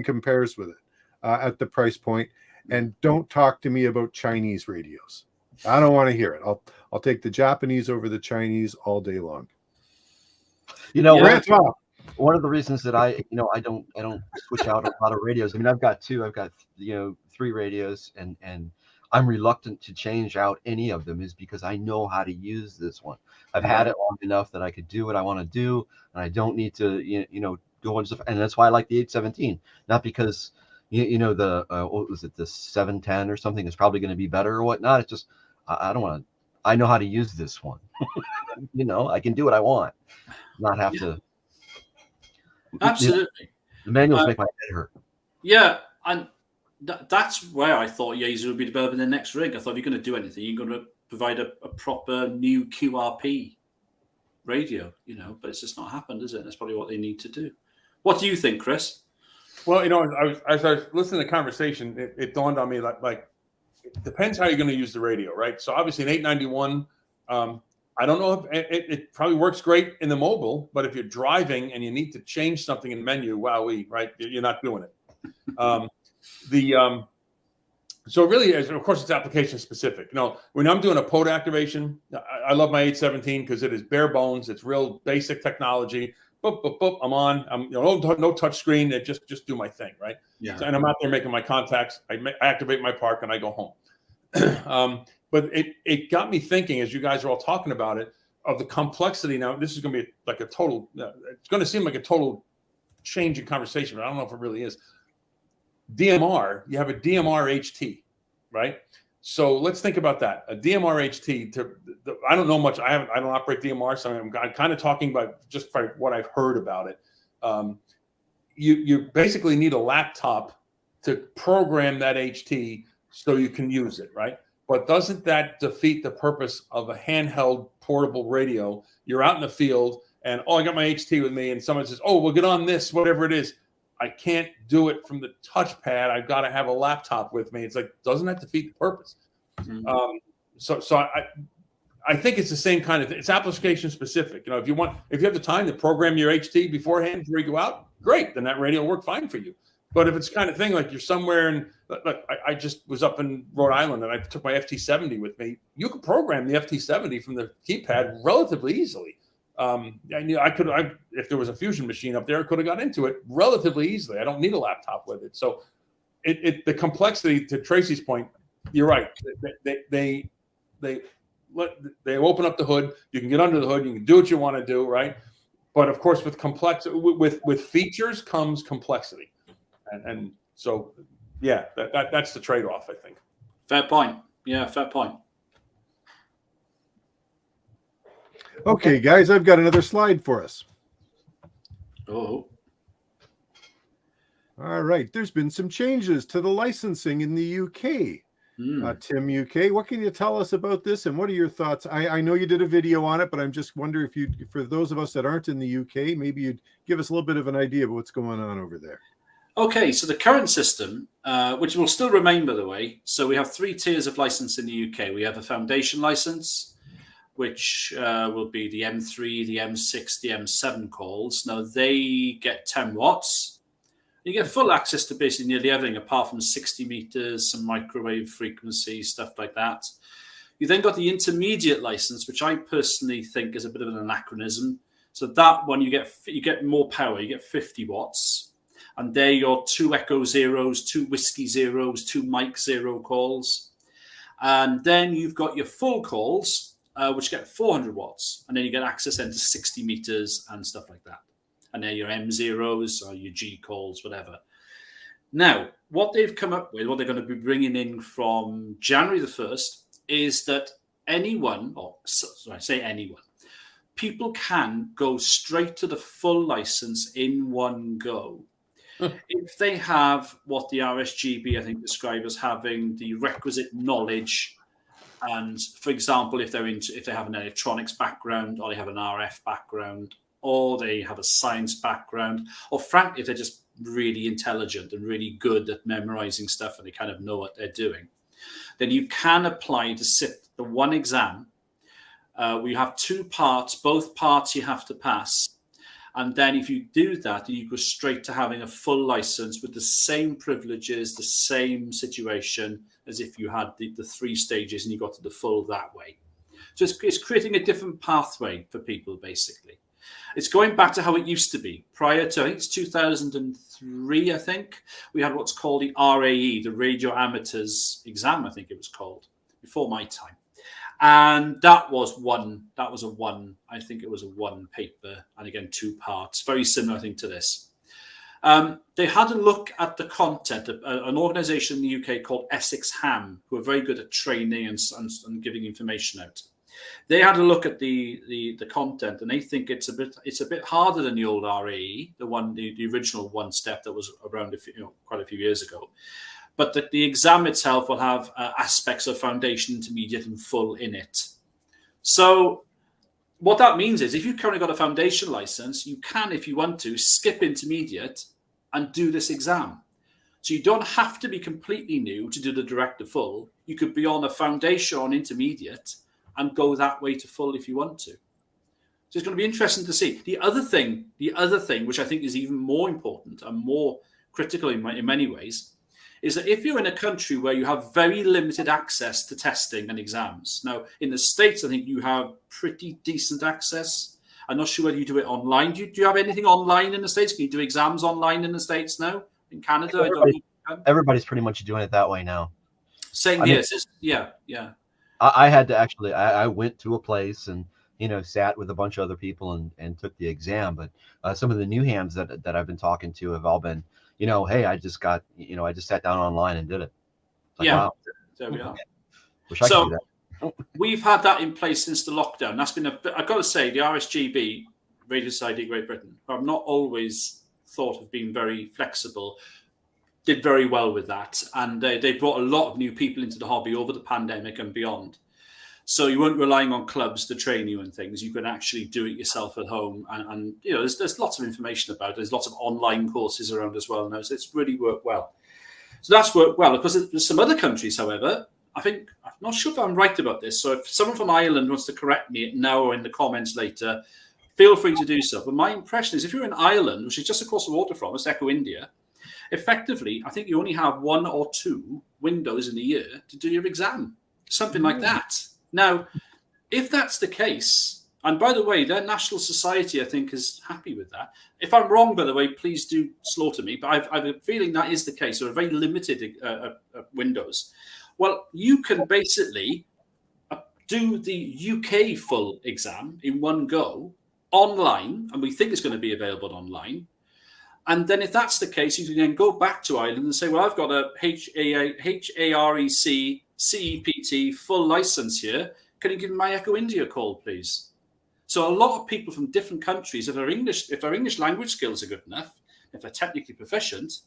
compares with it at the price point. And don't talk to me about Chinese radios. I don't want to hear it. I'll take the Japanese over the Chinese all day long. One of the reasons that I don't switch out a lot of radios. I mean, I've got 2. I've got 3 radios, and I'm reluctant to change out any of them is because I know how to use this one. I've had it long enough that I could do what I want to do, and I don't need to go on stuff. And that's why I like the 817, not because the what was it, the 710 or something is probably going to be better or whatnot. It's just I don't want to. I know how to use this one. I can do what I want, not have to. Absolutely. The manuals make my head hurt. Yeah, and that's where I thought Yaesu would be developing the next rig. I thought, if you're going to do anything, you're going to provide a proper new QRP radio, but it's just not happened, is it? That's probably what they need to do. What do you think, Chris? Well, as I was listening to the conversation, it dawned on me like it depends how you're going to use the radio, right? So obviously an 891, I don't know if it probably works great in the mobile, but if you're driving and you need to change something in the menu, wowee, right? You're not doing it. So really, of course, it's application specific. When I'm doing a POD activation, I love my 817 because it is bare bones. It's real basic technology. Boop, boop, boop, I'm on. I'm no touch screen. Just do my thing, right? Yeah. So, and I'm out there making my contacts. I activate my park and I go home. But it got me thinking, as you guys are all talking about it, of the complexity. Now, this is going to be like a total. It's going to seem like a total change in conversation, but I don't know if it really is. DMR, you have a DMR HT, right? So let's think about that. A DMR HT. I don't know much. I don't operate DMR, so I'm kind of talking about just what I've heard about it. You basically need a laptop to program that HT so you can use it, right? But doesn't that defeat the purpose of a handheld portable radio? You're out in the field, and I got my HT with me, and someone says, "Oh, we'll get on this, whatever it is." I can't do it from the touchpad. I've got to have a laptop with me. It's like, doesn't that defeat the purpose? Mm-hmm. So I think it's the same kind of thing. It's application specific. If you have the time to program your HT beforehand before you go out, great. Then that radio will work fine for you. But if it's the kind of thing like you're somewhere and I just was up in Rhode Island and I took my FT70 with me, you could program the FT70 from the keypad relatively easily. If there was a fusion machine up there, I could have got into it relatively easily. I don't need a laptop with it. So the complexity, to Tracy's point, you're right. They open up the hood. You can get under the hood. You can do what you want to do, right? But of course, with features comes complexity, and so yeah, that's the trade-off, I think. Fair point. Yeah, fair point. Okay, guys, I've got another slide for us. Oh. All right. There's been some changes to the licensing in the UK. Tim UK, what can you tell us about this, and what are your thoughts? I know you did a video on it, but I'm just wondering if for those of us that aren't in the UK, maybe you'd give us a little bit of an idea of what's going on over there. Okay, so the current system, which will still remain, by the way, so we have 3 tiers of license in the UK. We have a foundation license, which will be the M3, the M6, the M7 calls. Now, they get 10 watts. You get full access to basically nearly everything apart from 60 meters, some microwave frequency, stuff like that. You then got the intermediate license, which I personally think is a bit of an anachronism. So that one, you get more power. You get 50 watts. And they're your 2 Echo Zeros, 2 Whiskey Zeros, 2 Mike Zero calls. And then you've got your full calls, which get 400 watts. And then you get access then to 60 meters and stuff like that. And they're your M zeros or your G calls, whatever. Now, what they've come up with, what they're going to be bringing in from January the 1st, is that anyone, people can go straight to the full license in one go. If they have what the RSGB, I think, describe as having the requisite knowledge, and for example, if they have an electronics background, or they have an RF background, or they have a science background, or frankly, if they're just really intelligent and really good at memorizing stuff and they kind of know what they're doing, then you can apply to sit the one exam. We have 2 parts, both parts you have to pass. And then if you do that, you go straight to having a full license with the same privileges, the same situation as if you had the 3 stages and you got to the full that way. So it's creating a different pathway for people, basically. It's going back to how it used to be. Prior to, I think it's 2003, I think, we had what's called the RAE, the Radio Amateurs Exam, I think it was called, before my time. And that was a one paper, and again, 2 parts, very similar, I think, to this. They had a look at the content, an organisation in the UK called Essex Ham, who are very good at training and giving information out. They had a look at the content, and they think it's a bit harder than the old RAE, the original 1 step that was around quite a few years ago. But the exam itself will have aspects of foundation, intermediate, and full in it. So what that means is if you've currently got a foundation license, you can, if you want to, skip intermediate and do this exam. So you don't have to be completely new to do the direct to full. You could be on a foundation or an intermediate and go that way to full if you want to. So it's going to be interesting to see. The other thing, which I think is even more important and more critical in many ways, is that if you're in a country where you have very limited access to testing and exams. Now, in the States, I think you have pretty decent access. I'm not sure whether you do it online. Do you have anything online in the States? Can you do exams online in the States now? In Canada? Everybody's pretty much doing it that way now. Same here. Yeah. I had to actually, I went to a place and, sat with a bunch of other people and took the exam. But some of the new hams that I've been talking to have all been, hey, I just sat down online and did it. Like, yeah. Wow. There we are. Wish I could do that. We've had that in place since the lockdown. That's been I've got to say, the RSGB, Radio Society of Great Britain, who I've not always thought of being very flexible, did very well with that. And they brought a lot of new people into the hobby over the pandemic and beyond. So you weren't relying on clubs to train you and things. You could actually do it yourself at home. And there's lots of information about it. There's lots of online courses around as well now. So it's really worked well. So that's worked well. Because there's some other countries, however, I'm not sure if I'm right about this. So if someone from Ireland wants to correct me now or in the comments later, feel free to do so. But my impression is if you're in Ireland, which is just across the water from us, Echo India, effectively, I think you only have 1 or 2 windows in a year to do your exam. Something like that. Now, if that's the case, and by the way, their national society, I think, is happy with that. If I'm wrong, by the way, please do slaughter me. But I have a feeling that is the case. There are very limited windows. Well, you can basically do the UK full exam in one go online, and we think it's going to be available online. And then if that's the case, you can then go back to Ireland and say, well, I've got a HAREC CEPT full license here. Can you give my Echo India a call, please? So a lot of people from different countries, if their English language skills are good enough, if they're technically proficient,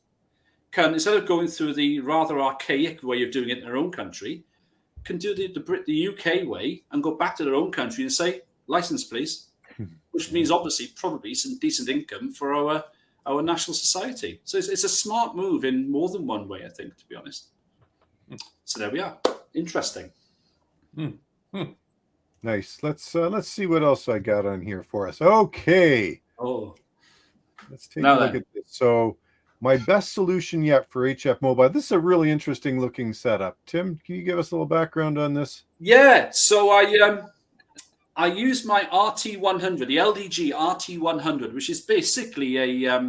can, instead of going through the rather archaic way of doing it in their own country, can do the UK way and go back to their own country and say, license, please, which means obviously probably some decent income for our national society. So it's a smart move in more than one way, I think, to be honest. So there we are. Interesting. Nice. Let's see what else I got on here for us. Okay. Oh, Let's take a look at this. So My best solution yet for HF Mobile. This is a really interesting looking setup. Tim, can you give us a little background on this? Yeah, so I use my RT100, the LDG RT100, which is basically a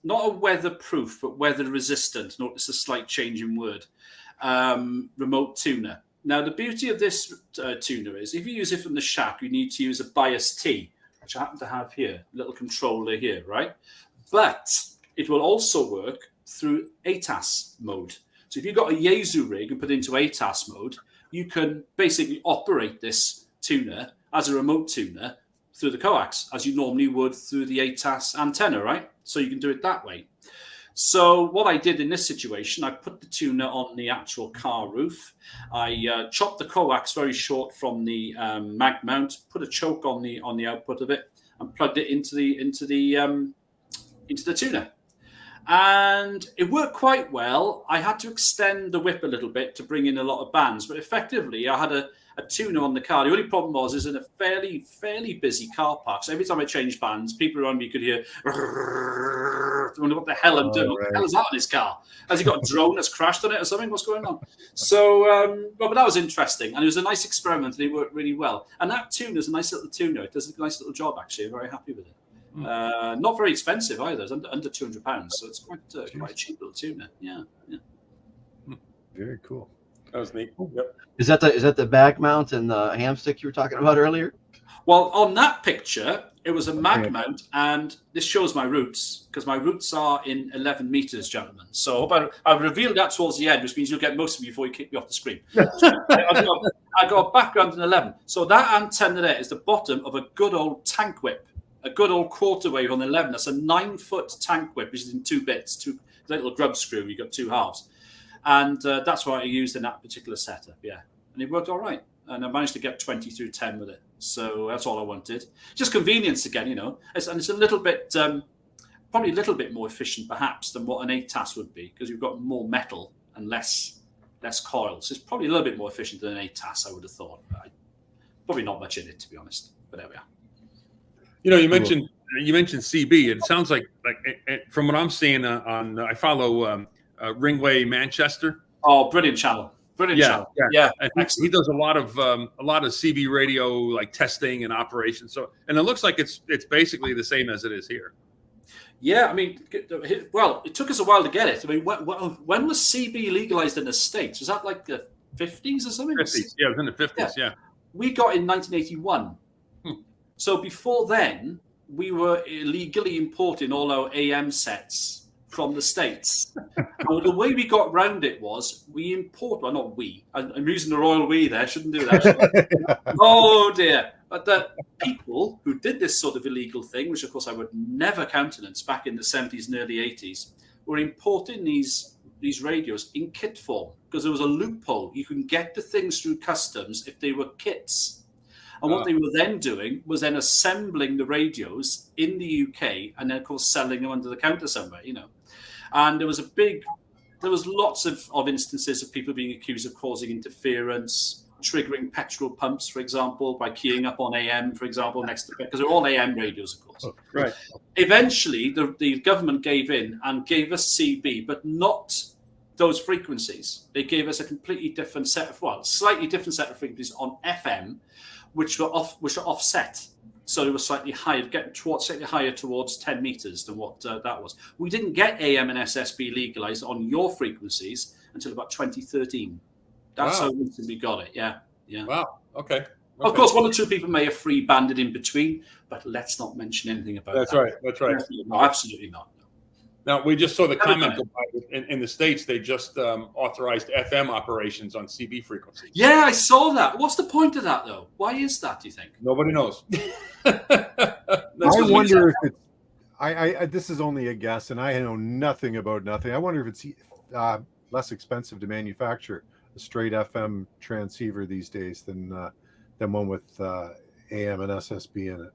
not a weatherproof but weather resistant. Notice a slight change in word. Remote tuner. Now the beauty of this tuner is if you use it from the shack, you need to use a bias T, which I happen to have here, a little controller here, right? But it will also work through ATAS mode. So if you've got a Yaesu rig and put it into ATAS mode, you can basically operate this tuner as a remote tuner through the coax, as you normally would through the ATAS antenna, right? So you can do it that way. So what I did in this situation, I put the tuner on the actual car roof. I chopped the coax very short from the mag mount, put a choke on the output of it, and plugged it into the tuner. And it worked quite well. I had to extend the whip a little bit to bring in a lot of bands, but effectively I had a tuner on the car. The only problem was is in a fairly busy car park. So every time I changed bands, people around me could hear, wonder what the hell I'm doing. What the hell is that on his car? Has he got a drone that's crashed on it or something? What's going on? So, but that was interesting. And it was a nice experiment and it worked really well. And that tuner is a nice little tuner. It does a nice little job, actually. I'm very happy with it. Not very expensive either. It's under £200, so it's quite a cheap little tuner. Yeah. Very cool. That was neat. Yep. Is that the back mount and the ham stick you were talking about earlier? Well, on that picture, it was a mag mount, and this shows my roots because my roots are in 11 meters, gentlemen. So I revealed that towards the end, which means you'll get most of me before you kick me off the screen. I got a background in 11. So that antenna there is the bottom of a good old tank whip. A good old quarter wave on 11. That's a 9-foot tank whip, which is in 2 bits, two little grub screw. You got 2 halves, and that's what I used in that particular setup. Yeah, and it worked all right, and I managed to get 20 through 10 with it. So that's all I wanted. Just convenience again, you know. It's a little bit, probably a little bit more efficient, perhaps, than what an ATAS would be, because you've got more metal and less coils. It's probably a little bit more efficient than an ATAS, I would have thought. But probably not much in it, to be honest. But there we are. You know, you mentioned CB. It sounds like from what I'm seeing on I follow Ringway Manchester. Oh, brilliant channel! Brilliant channel. Yeah. And he does a lot of CB radio like testing and operations. So, and it looks like it's basically the same as it is here. Yeah, I mean, well, it took us a while to get it. I mean, when was CB legalized in the States? Was that like the 50s or something? 50s. Yeah, it was in the 50s. Yeah. We got in 1981. So before then, we were illegally importing all our AM sets from the States. And the way we got around it was we import, well, not we. I'm using the royal we there. Shouldn't do that. Oh, dear. But the people who did this sort of illegal thing, which, of course, I would never countenance back in the 70s and early 80s, were importing these radios in kit form because there was a loophole. You can get the things through customs if they were kits. And what they were then doing was then assembling the radios in the UK and then, of course, selling them under the counter somewhere, you know. And there was lots of instances of people being accused of causing interference, triggering petrol pumps, for example, by keying up on AM, for example, next to it, because they're all AM radios, of course. Oh, right. Eventually, the government gave in and gave us CB, but not those frequencies. They gave us a completely different slightly different set of frequencies on FM, which were offset, so they were slightly higher, slightly higher towards 10 meters than what that was. We didn't get AM and SSB legalized on your frequencies until about 2013. That's how recent we got it. Yeah. Wow. Okay. Of course, 1 or 2 people may have free banded in between, but let's not mention anything about that. That's right. No, absolutely not. Now, we just saw the comment go by in the States. They just authorized FM operations on CB frequencies. Yeah, I saw that. What's the point of that, though? Why is that, do you think? Nobody knows. I wonder if it's I this is only a guess, and I know nothing about nothing. I wonder if it's less expensive to manufacture a straight FM transceiver these days than one with AM and SSB in it.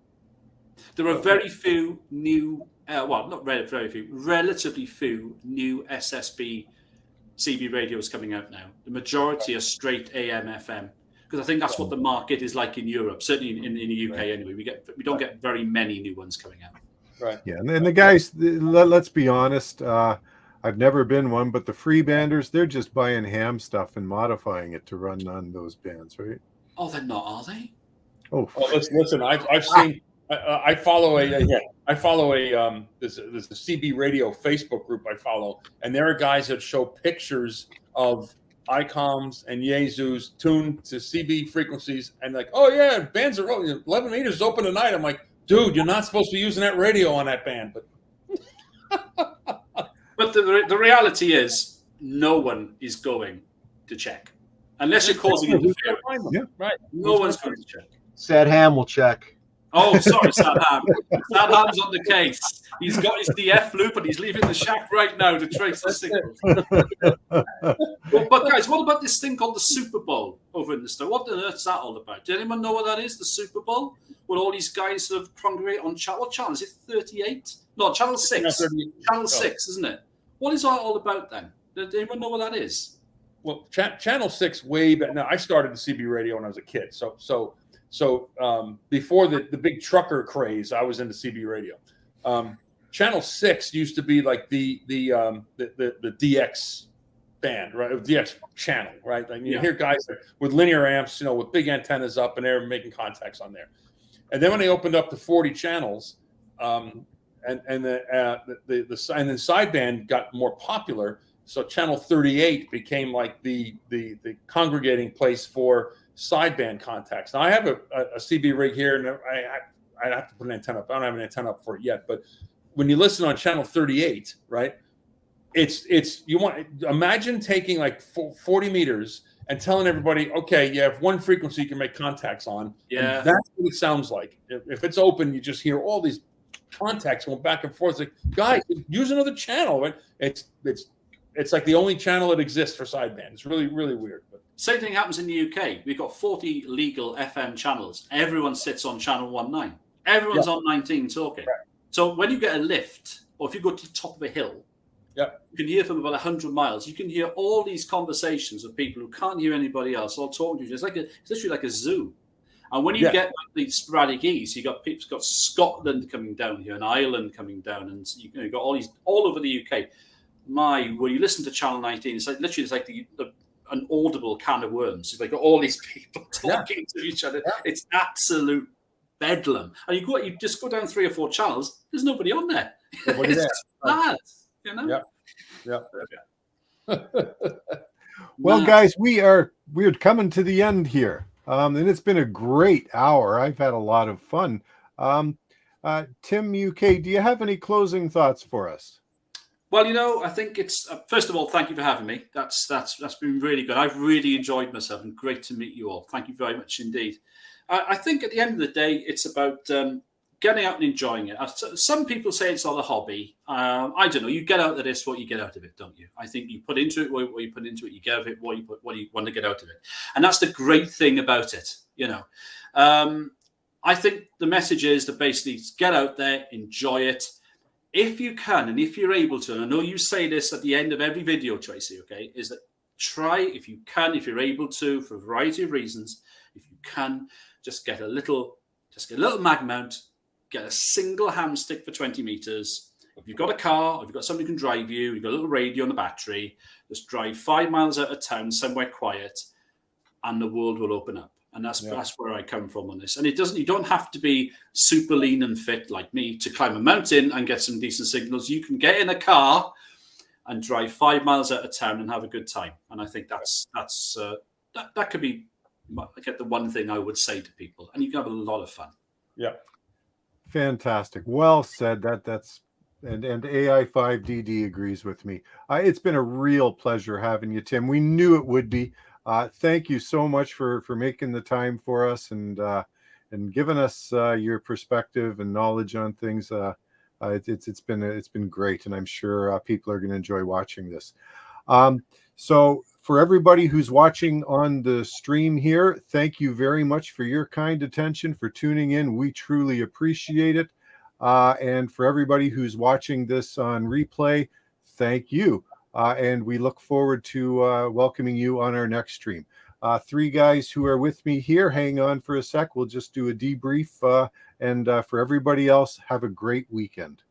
There are very few new, relatively few new SSB CB radios coming out now. The majority are straight AM FM, because I think that's what the market is like in Europe, certainly in the UK anyway. We don't get very many new ones coming out. Right. Yeah, and the guys, let's be honest. I've never been one, but the free banders, they're just buying ham stuff and modifying it to run on those bands, right? Oh, they're not, are they? Oh, Listen. I've seen. I follow there's a CB Radio Facebook group I follow, and there are guys that show pictures of ICOMs and Yezus tuned to CB frequencies, and like, oh yeah, bands are 11 meters open tonight. I'm like, dude, you're not supposed to be using that radio on that band, but. But the reality is, no one is going to check unless you're causing interference. Yeah. Right. No one's going to check. Sad Ham will check. Oh, sorry, Sad Ham. Sad Ham's on the case. He's got his DF loop and he's leaving the shack right now to trace the signals. But guys, what about this thing called the Super Bowl over in the store? What on earth is that all about? Does anyone know what that is? The Super Bowl, where all these guys sort of congregate on channel. What channel is it? 38? No, channel 6. Channel 6, isn't it? What is that all about then? Does anyone know what that is? Well, Channel 6 way back. Now, I started the CB radio when I was a kid. So before the big trucker craze, I was into CB radio. Channel 6 used to be like the DX band, right? DX channel, right? Like you hear guys with linear amps, with big antennas up, and they're making contacts on there. And then when they opened up to 40 channels, and then sideband got more popular. So channel 38 became like the congregating place for sideband contacts. Now I have a CB rig here, and I have to put an antenna up. I don't have an antenna up for it yet, but when you listen on channel 38, right? Imagine taking like 40 meters and telling everybody, okay, you have one frequency you can make contacts on. Yeah, that's what it sounds like. If it's open, you just hear all these contacts going back and forth. It's like, guys, use another channel. Right? It's like the only channel that exists for sideband. It's really, really weird. But same thing happens in the UK. We've got 40 legal FM channels. Everyone sits on channel 19. Everyone's on 19 talking. Right. So when you get a lift, or if you go to the top of a hill, you can hear from about 100 miles. You can hear all these conversations of people who can't hear anybody else all talking to you. It's literally like a zoo. And when you get these sporadic E's, you've got Scotland coming down here and Ireland coming down, and you've got all these all over the UK. When you listen to Channel 19, it's like an audible can of worms. It's like all these people talking to each other. Yeah. It's absolute bedlam. And you just go down 3 or 4 channels. There's nobody on there. Nobody it's just bad, Well, guys, we're coming to the end here, and it's been a great hour. I've had a lot of fun. Tim UK, do you have any closing thoughts for us? Well, I think it's first of all, thank you for having me. That's been really good. I've really enjoyed myself, and great to meet you all. Thank you very much indeed. I think at the end of the day, it's about getting out and enjoying it. Some people say it's not a hobby. I don't know. You get out of this what you get out of it, don't you? I think you put into it what you put into it. You get out of it what you want to get out of it, and that's the great thing about it. I think the message is to basically get out there, enjoy it. If you can, and if you're able to, and I know you say this at the end of every video, Tracy, okay, is that try, if you can, if you're able to, for a variety of reasons, if you can, just get a little mag mount, get a single ham stick for 20 meters. If you've got a car, if you've got somebody who can drive you, you've got a little radio on the battery, just drive 5 miles out of town, somewhere quiet, and the world will open up. And that's where I come from on this. And you don't have to be super lean and fit like me to climb a mountain and get some decent signals. You can get in a car and drive 5 miles out of town and have a good time. And I think that could be the one thing I would say to people. And you can have a lot of fun. Yeah. Fantastic. Well said. That's and AI5DD agrees with me. It's been a real pleasure having you, Tim. We knew it would be. Thank you so much for making the time for us and giving us your perspective and knowledge on things. It's been great, and I'm sure people are going to enjoy watching this. So for everybody who's watching on the stream here, thank you very much for your kind attention, for tuning in. We truly appreciate it. And for everybody who's watching this on replay, thank you. And we look forward to welcoming you on our next stream. Three guys who are with me here, hang on for a sec. We'll just do a debrief. And for everybody else, have a great weekend.